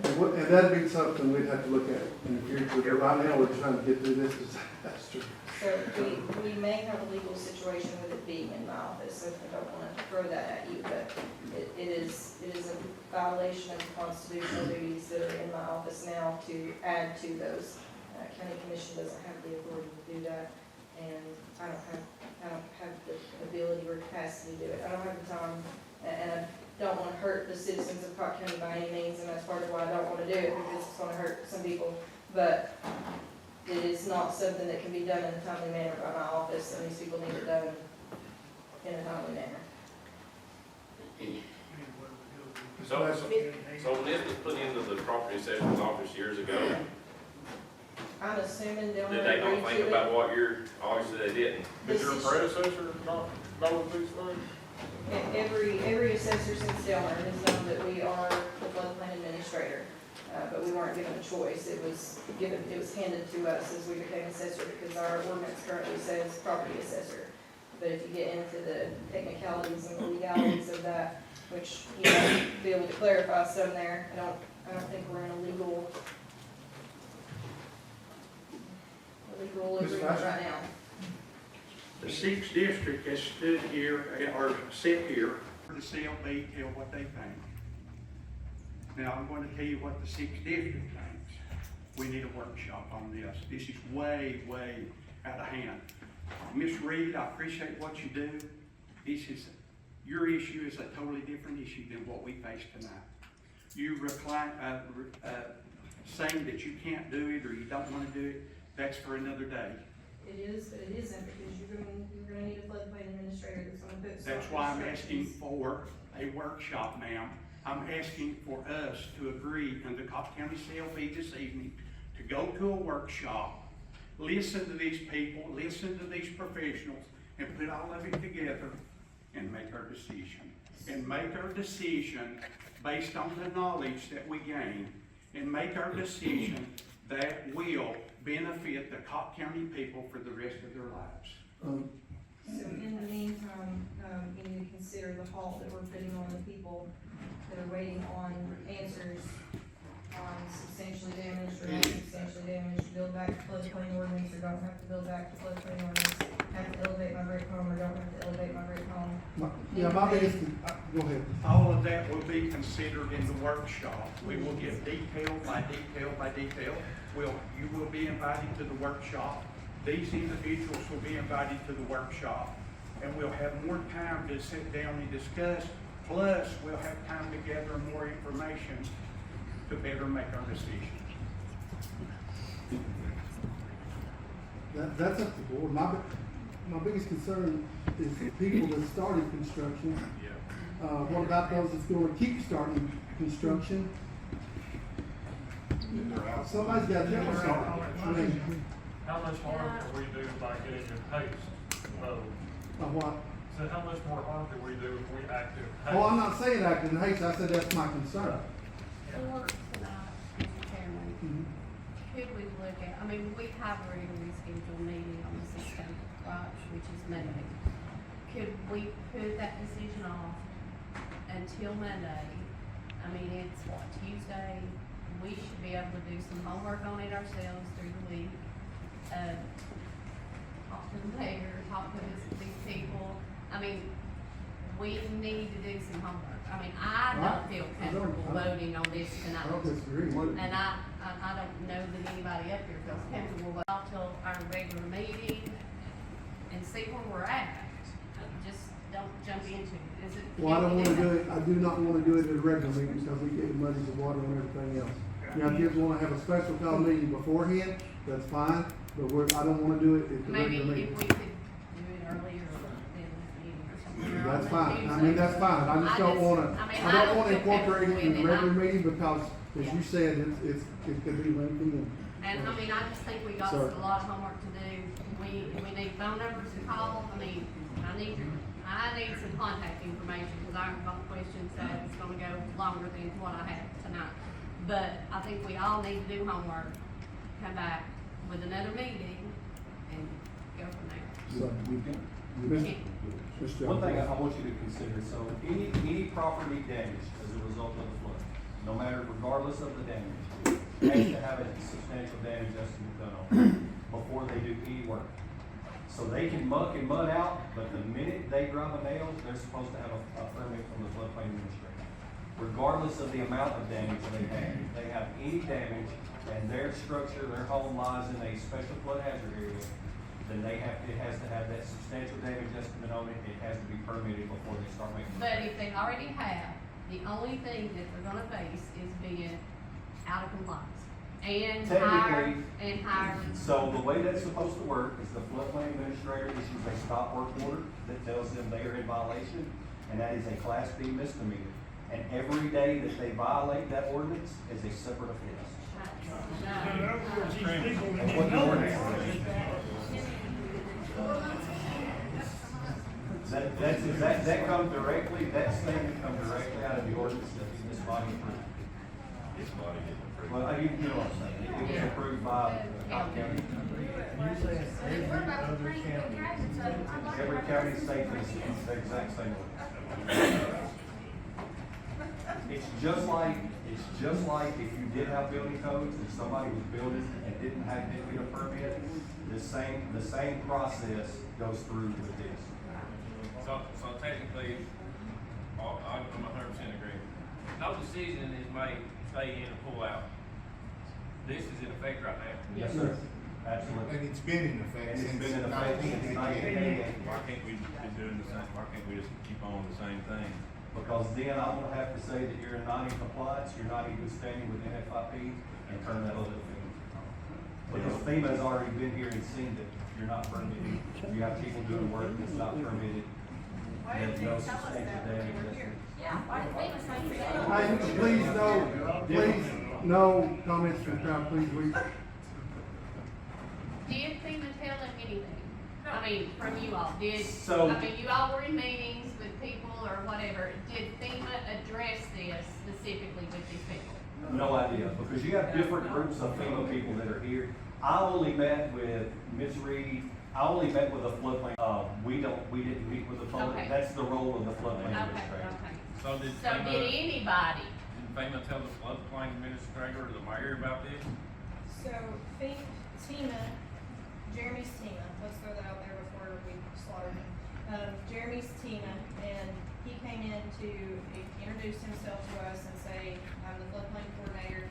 and that'd be something we'd have to look at in the future. But right now, we're trying to get through this disaster. So we may have a legal situation with it being in my office, so I don't want to throw that at you, but it is a violation of the constitutional duties that are in my office now to add to those. County Commission doesn't have the authority to do that, and I don't have the ability or capacity to do it. I don't have the time, and I don't want to hurt the citizens of Cocke County by any means, and that's part of why I don't want to do it, because it's going to hurt some people, but it is not something that can be done in a timely manner by my office, and these people need it done in a timely manner. So when this was put into the property assessor's office years ago, I'm assuming they'll did they not think about what obviously they didn't. Did your predecessor not know these things? Every assessor since Delmer has known that we are the floodplain administrator, but we weren't given a choice. It was handed to us as we became assessor, because our ordinance currently says property assessor. But if you get into the technicalities and the legalities of that, which you might be able to clarify some there, I don't think we're in a legal agreement right now. The 6th district has stood here, or sit here, for the CLB tell what they think. Now, I'm going to tell you what the 6th district thinks. We need a workshop on this. This is way, way out of hand. Ms. Reed, I appreciate what you do. Your issue is a totally different issue than what we face tonight. You saying that you can't do it or you don't want to do it, that's for another day. It is, but it isn't, because you're going to need a floodplain administrator that's going to put. That's why I'm asking for a workshop, ma'am. I'm asking for us to agree in the Cocke County CLB this evening to go to a workshop, listen to these people, listen to these professionals, and put all of it together and make our decision. And make our decision based on the knowledge that we gain, and make our decision that will benefit the Cocke County people for the rest of their lives. So in the meantime, you need to consider the halt that we're putting on the people that are waiting on answers on substantially damaged or not substantially damaged, build back to floodplain ordinance or don't have to build back to floodplain ordinance, have to elevate my brick home or don't have to elevate my brick home. My biggest, go ahead. All of that will be considered in the workshop. We will get detail by detail by detail. You will be invited to the workshop. These individuals will be invited to the workshop. And we'll have more time to sit down and discuss. Plus, we'll have time to gather more information to better make our decision. That's up to the board. My biggest concern is the people that started construction. What about those that's going to keep starting construction? Somebody's got to get started. How much harm can we do by getting in haste? What? So how much more harm can we do if we act in haste? Oh, I'm not saying acting in haste. I said that's my concern. Or tonight, Mr. Chairman, could we look at, I mean, we have a regularly scheduled meeting on the 16th, right, which is Monday. Could we put that decision off until Monday? I mean, it's what, Tuesday? We should be able to do some homework on it ourselves through the week. Talk to the mayor, talk to these people. I mean, we need to do some homework. I mean, I don't feel comfortable voting on this tonight. I don't disagree. And I don't know that anybody up here feels comfortable, but I'll tell our regular meeting and see where we're at. Just don't jump into it. Is it? Well, I don't want to do it, I do not want to do it at a regular meeting because we get muddies the water and everything else. Now, if you want to have a special call meeting beforehand, that's fine, but I don't want to do it at the Maybe regular if meeting. we could do it earlier than this meeting or something. or That's on fine, I Tuesday. mean, that's fine, I just don't want to, I mean, I don't want to feel incorporate it comfortable in the with it. regular meeting because, as you said, it could be lengthy and. And I mean, I just think we got Sir. a lot of homework to do. We need phone numbers to call. I mean, I need some contact information because I've got questions that it's gonna go longer than what I have tonight. But I think we all need to do homework, come back with another meeting and go from there. So, One thing I want you to consider, so any property damaged as a result of the flood, no matter, regardless of the damage, has to have a substantial damage estimate done on it before they do any work. So they can muck and mud out, but the minute they drive a nail, they're supposed to have a permit from the floodplain administrator. Regardless of the amount of damage they have, if they have any damage and their structure, their home lies in a special flood hazard area, then it has to have that substantial damage estimate on it. It has to be permitted before they start making. But if they already have, the only thing that they're gonna face is being out of compliance. And hire. So the way that's supposed to work is the floodplain administrator issues a stop work order that tells them they are in violation, and that is a Class B misdemeanor. And every day that they violate that ordinance is a separate offense. That's what the ordinance says. That comes directly, that statement comes directly out of the ordinance that this body approved. This body didn't approve. Well, you know what I'm saying, it was approved by Cocke County. Every county and state is the exact same ordinance. It's just like if you did have building codes and somebody was building and didn't get a permit, the same process goes through with this. So technically, I'm 100% agree. No decision is made to stay in or pull out. This is in effect right now. Yes, sir. Absolutely. And it's been in effect And it's since been in effect since 1988. Why can't we be doing the same, why can't we just keep on the same thing? Because then I'm gonna have to say that you're not in compliance, you're not in good standing with NFIP, and turn that over to FEMA. Because FEMA has already been here and seen that you're not permitted, you have people doing work that's not permitted. There's no substantial damage. Hey, please, no comments from the crowd, please, Did FEMA tell them anything? I mean, from you all, So- I mean, you all were in meetings with people or whatever, did FEMA address this specifically with these people? No idea, because you have different groups of FEMA people that are here. I only met with Ms. Reed, I only met with the floodplain, we didn't meet with the public, Okay. that's the role of the floodplain Okay, administrator. okay. So did So did anybody FEMA tell the floodplain administrator or the mayor about this? So, Jeremy's Tina, let's throw that out there before we slaughter him. Jeremy's Tina, and he came in to introduce himself to us and say, I'm the floodplain coordinator.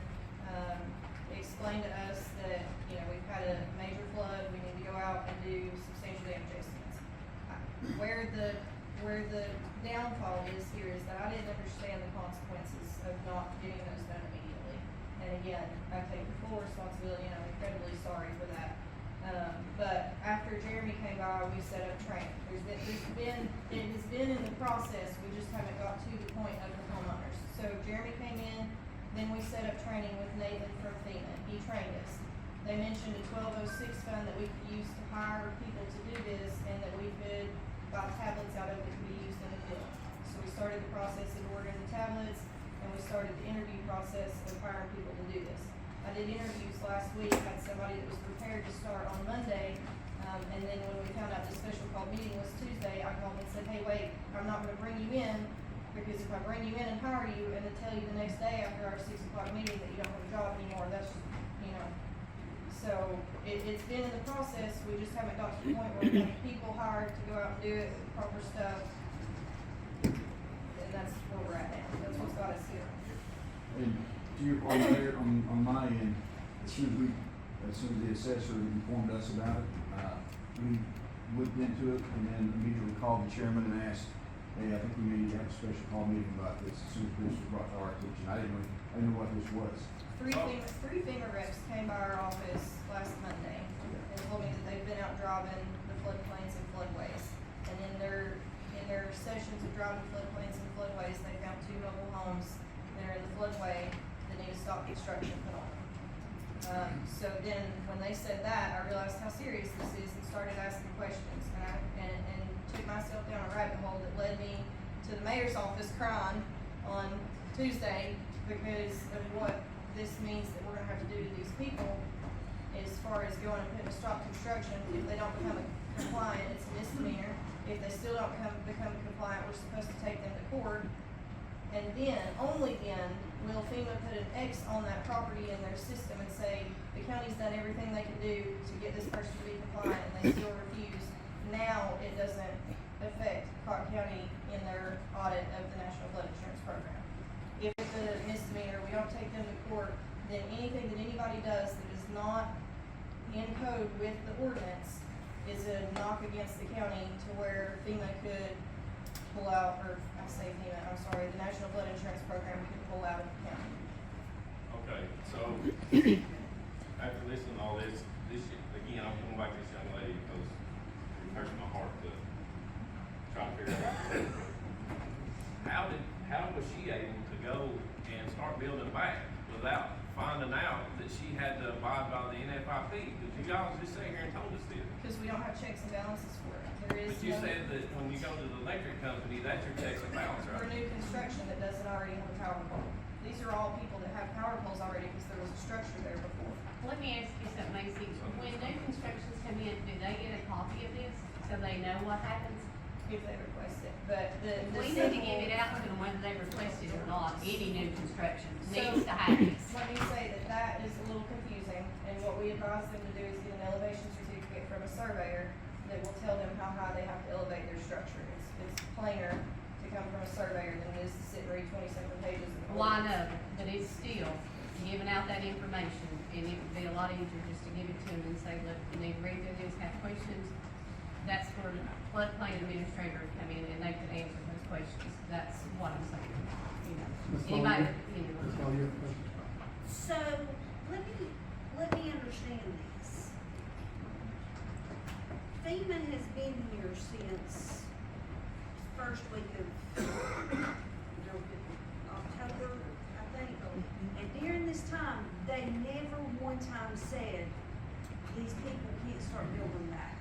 Explain to us that, you know, we've had a major flood, we need to go out and do substantial damage estimates. Where the downfall is here is that I didn't understand the consequences of not getting those done immediately. And again, I take the full responsibility, and I'm incredibly sorry for that. But after Jeremy came by, we set up training. It has been in the process, we just haven't got to the point of the homeowners. So Jeremy came in, then we set up training with Nathan from FEMA. He trained us. They mentioned a 1206 fund that we could use to hire people to do this, and that we could buy tablets out of it to be used in the field. So we started the process of ordering the tablets, and we started the interview process of hiring people to do this. I did interviews last week, had somebody that was prepared to start on Monday, and then when we found out the special call meeting was Tuesday, I called and said, hey, wait, I'm not gonna bring you in, because if I bring you in and hire you, and then tell you the next day after our 6 o'clock meeting that you don't have a job anymore, that's just, you know. So, it's been in the process, we just haven't got to the point where we have people hired to go out and do it with the proper stuff. And that's where we're at now, that's what's got us here. And to your point there, on my end, as soon as the assessor informed us about it, we looked into it and then immediately called the chairman and asked, hey, I think we need to have a special call meeting about this as soon as this was brought to our attention. I didn't know what this was. Three FEMA reps came by our office last Monday and told me that they've been out driving the floodplains and floodways. And in their sessions of driving floodplains and floodways, they found 2 mobile homes that are in the floodway that need to stop construction put on them. So then, when they said that, I realized how serious this is and started asking questions. And took myself down a rabbit hole that led me to the mayor's office crying on Tuesday because of what this means that we're gonna have to do to these people as far as going and putting a stop construction. If they don't become compliant, it's a misdemeanor. If they still don't become compliant, we're supposed to take them to court. And then, only then, will FEMA put an X on that property in their system and say, the county's done everything they can do to get this person to be compliant, and they still refuse. Now, it doesn't affect Cocke County in their audit of the National Flood Insurance Program. If it's a misdemeanor, we don't take them to court, then anything that anybody does that is not in code with the ordinance is a knock against the county to where FEMA could pull out, or I say FEMA, I'm sorry, the National Flood Insurance Program could pull out of the county. Okay, so after listening to all this, again, I'm coming back to this young lady because it hurts my heart to try to figure out how was she able to go and start building back without finding out that she had to abide by the NFIP? Because you guys just sat here and told us this. Because we don't have checks and balances for it. There is But you no- said that when you go to the electric company, that's your checks and balance, For right? new construction that doesn't already have a power pole. These are all people that have power poles already because there was a structure there before. Let me ask you something, Macy. When new constructions come in, do they get a copy of this so they know what happens? If they request it, but the We need to give it out to them whether they request it or not. Any new construction So, needs to have this. Let me say that is a little confusing, and what we advise them to do is get an elevation certificate from a surveyor that will tell them how high they have to elevate their structure. It's plainer to come from a surveyor than it is to sit and read 27 pages of. Well, I know, but it's still giving out that information, and it would be a lot easier just to give it to them and say, look, you need to read through this, have questions. That's where the floodplain administrator would come in and they could answer those questions. That's what I'm saying, you know. Anybody, you know. So, let me understand this. FEMA has been here since first week of October, I think. And during this time, they never one time said, these people can't start building back.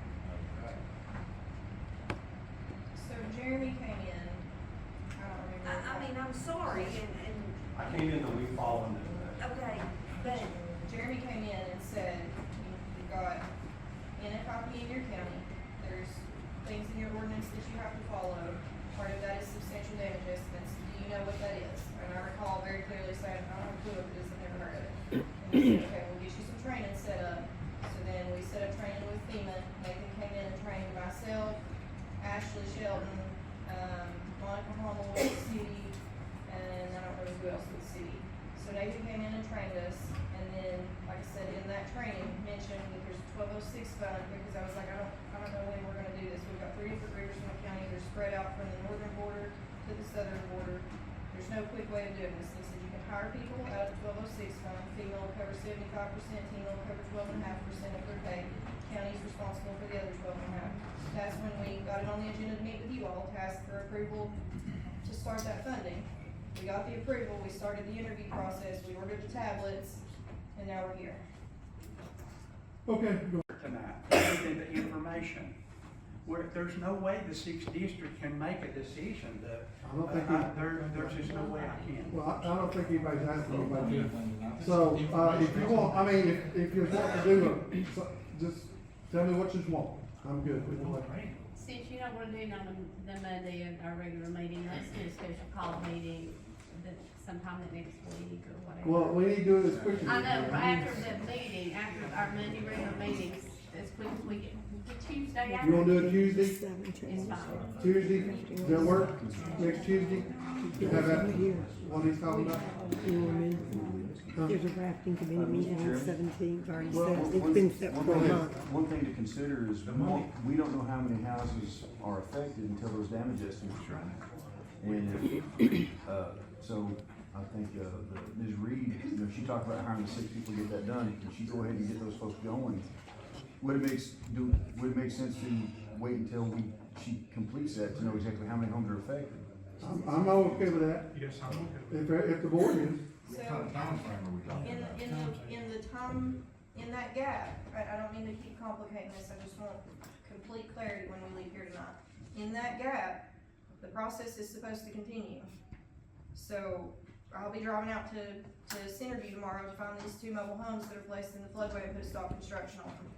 So Jeremy came in, I don't remember. I mean, I'm sorry, and, I came in the week following that. okay, but Jeremy came in and said, you've got NFIP in your county, there's things in your ordinance that you have to follow. Part of that is substantial damage estimates. Do you know what that is? And I call very clearly saying, I don't have a clue what it is, I've never heard of it. And they said, okay, we'll get you some training set up. So then we set up training with FEMA. Nathan came in and trained myself, Ashley Shelton, Monica Hummel with the city, and I don't know who else with the city. So Nathan came in and trained us, and then, like I said, in that training, mentioned that there's a 1206 fund, because I was like, I don't know when we're gonna do this. We've got 3 different rivers in the county, they're spread out from the northern border to the southern border. There's no quick way of doing this. He said you can hire people out of the 1206 fund, FEMA will cover 75%, TEMA will cover 12.5% of their pay. County's responsible for the other 12.5%. That's when we got it on the agenda to meet with you all to ask for approval to start that funding. We got the approval, we started the interview process, we ordered the tablets, and now we're here. Okay, go. Tonight, other than the information, where there's no way the 6th district can make a decision that, I don't think there's just no way I can. Well, I don't think anybody's asking you about that. So, if you want, I mean, if you want to do just tell me what you want. I'm good with it. Since you don't want to do it on the Monday of our regular meeting, let's do a special call meeting sometime the next week or whatever. Well, we need to do it as quick as we I can. know, after the meeting, after our Monday regular meetings, as quick as we can, the Tuesday after. You wanna do it Tuesday? It's fine. Tuesday, does that work? Next Tuesday? Have that, what he's talking about? There's a drafting committee meeting on the 17th, already Well, set. It's been set for a month. One thing to consider is we don't know how many houses are affected until those damage estimates are in. And if, so I think, Ms. Reed, you know, she talked about hiring the 6 people to get that done. Can she go ahead and get those folks going? Would it make sense to wait until she completes that to know exactly how many homes are affected? I'm okay with that. Yes, I'm okay. If the board is. So, in that gap, I don't mean to keep complicating this, I just want complete clarity when we leave here tonight. In that gap, the process is supposed to continue. So, I'll be driving out to Centerview tomorrow to find these 2 mobile homes that are placed in the floodway and put a stop construction on them.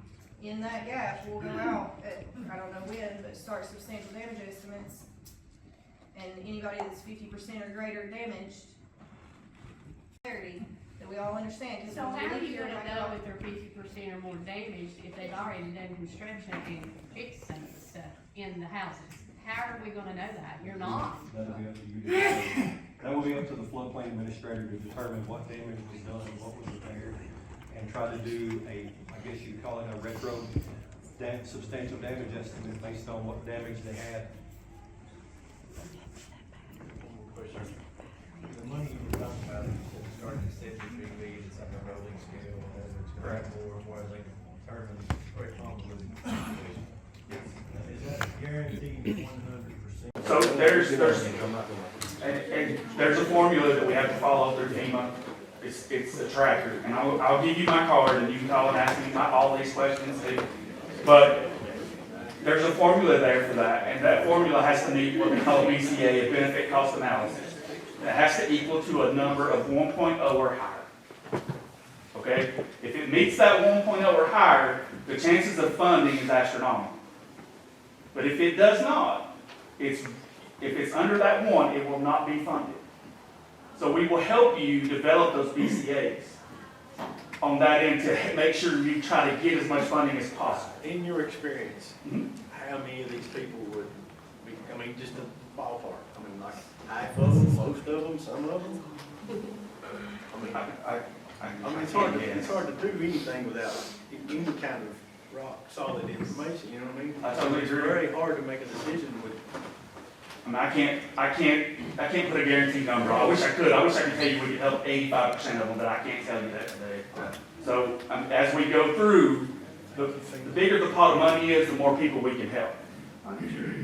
In that gap, we'll go out at, I don't know when, but start substantial damage estimates. And anybody that's 50% or greater damaged, clarity, that we all understand. 'Cause So when we how are leave you here, gonna like, know if they're 50% or more damaged if they've already done construction and fixed some of the stuff in the houses? How are we gonna know that? You're not. That'll be up to you. That will be up to the floodplain administrator to determine what damage was done and what was repaired, and try to do I guess you'd call it a retro substantial damage estimate based on what damage they had. The money you were talking about, starting at 73 feet, it's like a rolling scale, whether it's correct or where they can determine where it's on with. Is that guaranteed 100%? So there's a formula that we have to follow through FEMA. It's a tracker, and I'll give you my card, and you can call and ask me all these questions. But there's a formula there for that, and that formula has to meet what we call BCA, a benefit cost analysis. It has to equal to a number of 1.0 or higher. Okay? If it meets that 1.0 or higher, the chances of funding is astronomical. But if it does not, if it's under that 1, it will not be funded. So we will help you develop those BCAs on that end to make sure you try to get as much funding as possible. In your experience, how many of these people would be, I mean, just a ballpark, I mean, like half of them, most of them, some of them? I mean, it's hard to do anything without any kind of rock solid information, you know what I mean? I totally agree. It's very hard to make a decision with. I can't put a guaranteed number. I wish I could. I wish I could tell you we could help 85% of them, but I can't tell you that today. So as we go through, the bigger the pot of money is, the more people we can help.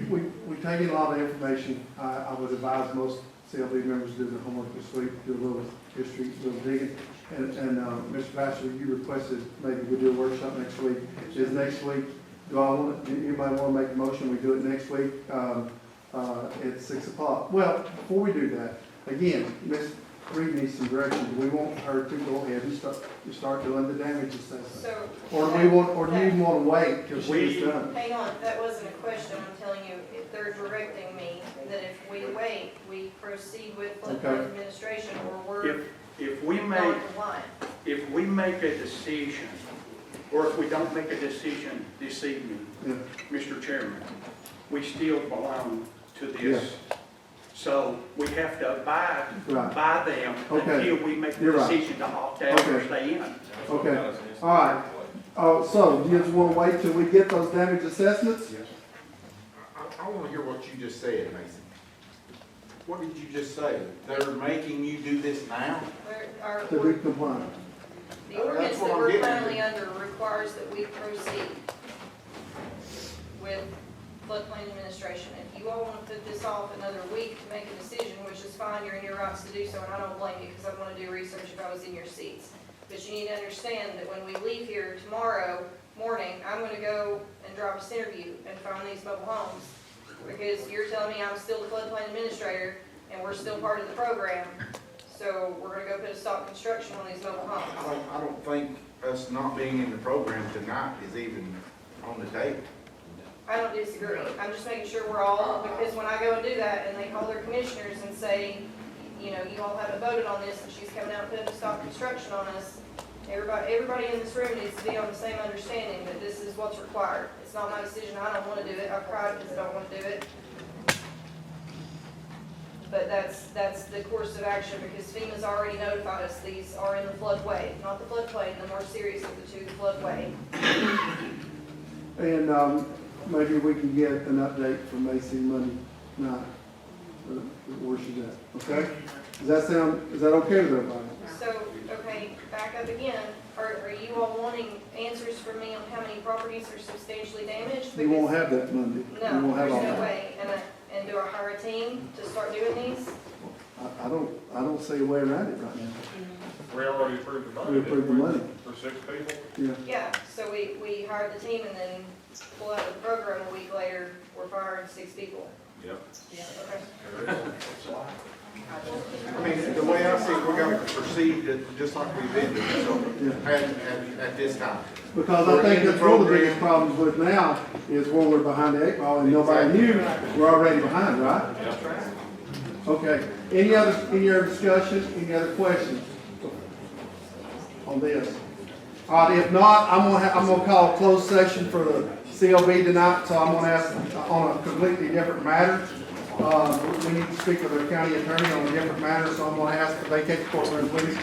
We take in a lot of information. I would advise most CLB members to do their homework this week, do a little history, a little digging. And Mr. Pastor, you requested maybe we do a workshop next week. Is next week, anybody want to make a motion? We do it next week at 6 o'clock. Well, before we do that, again, Ms. Reed needs some direction. We want her to go ahead and start doing the damage assessment. Or do you even want to wait till she's done? Hang on, that wasn't a question, I'm telling you, if they're directing me, that if we wait way, we proceed with Okay. floodplain administration, or we're If we make, non-compliant. if we make a decision, or if we don't make a decision this evening, Yeah. Mr. Chairman, we still belong to Yes. this. So we have to abide Right. by them Okay. until we make the You're right. decision to opt out or Okay. stay in. Okay, all right. So do you just want to wait till we get those damage assessments? I wanna hear what you just said, Mason. What did you just say? They're making you do this now? To be compliant. The ordinance That's what that I'm we're getting at. currently under requires that we proceed with floodplain administration. If you all want to put this off another week to make a decision, which is fine, you're in your rights to do so, and I don't blame you, because I want to do research if I was in your seats. But you need to understand that when we leave here tomorrow morning, I'm going to go and drive a Centerview and find these mobile homes. Because you're telling me I'm still the floodplain administrator, and we're still part of the program. So we're gonna go put a stop construction on these mobile homes. I don't think us not being in the program tonight is even on the table. I don't disagree. I'm just making sure we're all, because when I go and do that, and they call their commissioners and say, you know, you all haven't voted on this, and she's coming out and putting a stop construction on us, everybody in this room needs to be on the same understanding that this is what's required. It's not my decision. I don't wanna do it. I've cried because I don't wanna do it. But that's the course of action, because FEMA's already notified us these are in the floodway, not the floodplain, the more serious of the two, the floodway. And maybe we can get an update from Macy Monday night, where she's at, okay? Is that okay with everybody? So, okay, back up again. Are you all wanting answers from me on how many properties are substantially damaged? You won't have that Monday. You No, won't have there's all no that. way. And do I hire a team to start doing these? I don't see a way around it right now. We already approved the money. We approved the money. For 6 people? Yeah. Yeah, so we hired the team and then pull out of the program a week later, we're firing 6 people. Yep. Okay. I mean, the way I see it, we're gonna proceed just like we've been doing, so, at this time. Because I think that's one of the biggest problems with now is where we're behind the 8 ball and nobody knew we're already behind, right? Okay, any other discussion, any other questions on this? All right, if not, I'm gonna call a closed session for the CLB tonight, so I'm gonna ask on a completely different matter. We need to speak with our county attorney on a different matter, so I'm gonna ask to vacate the courtroom, please.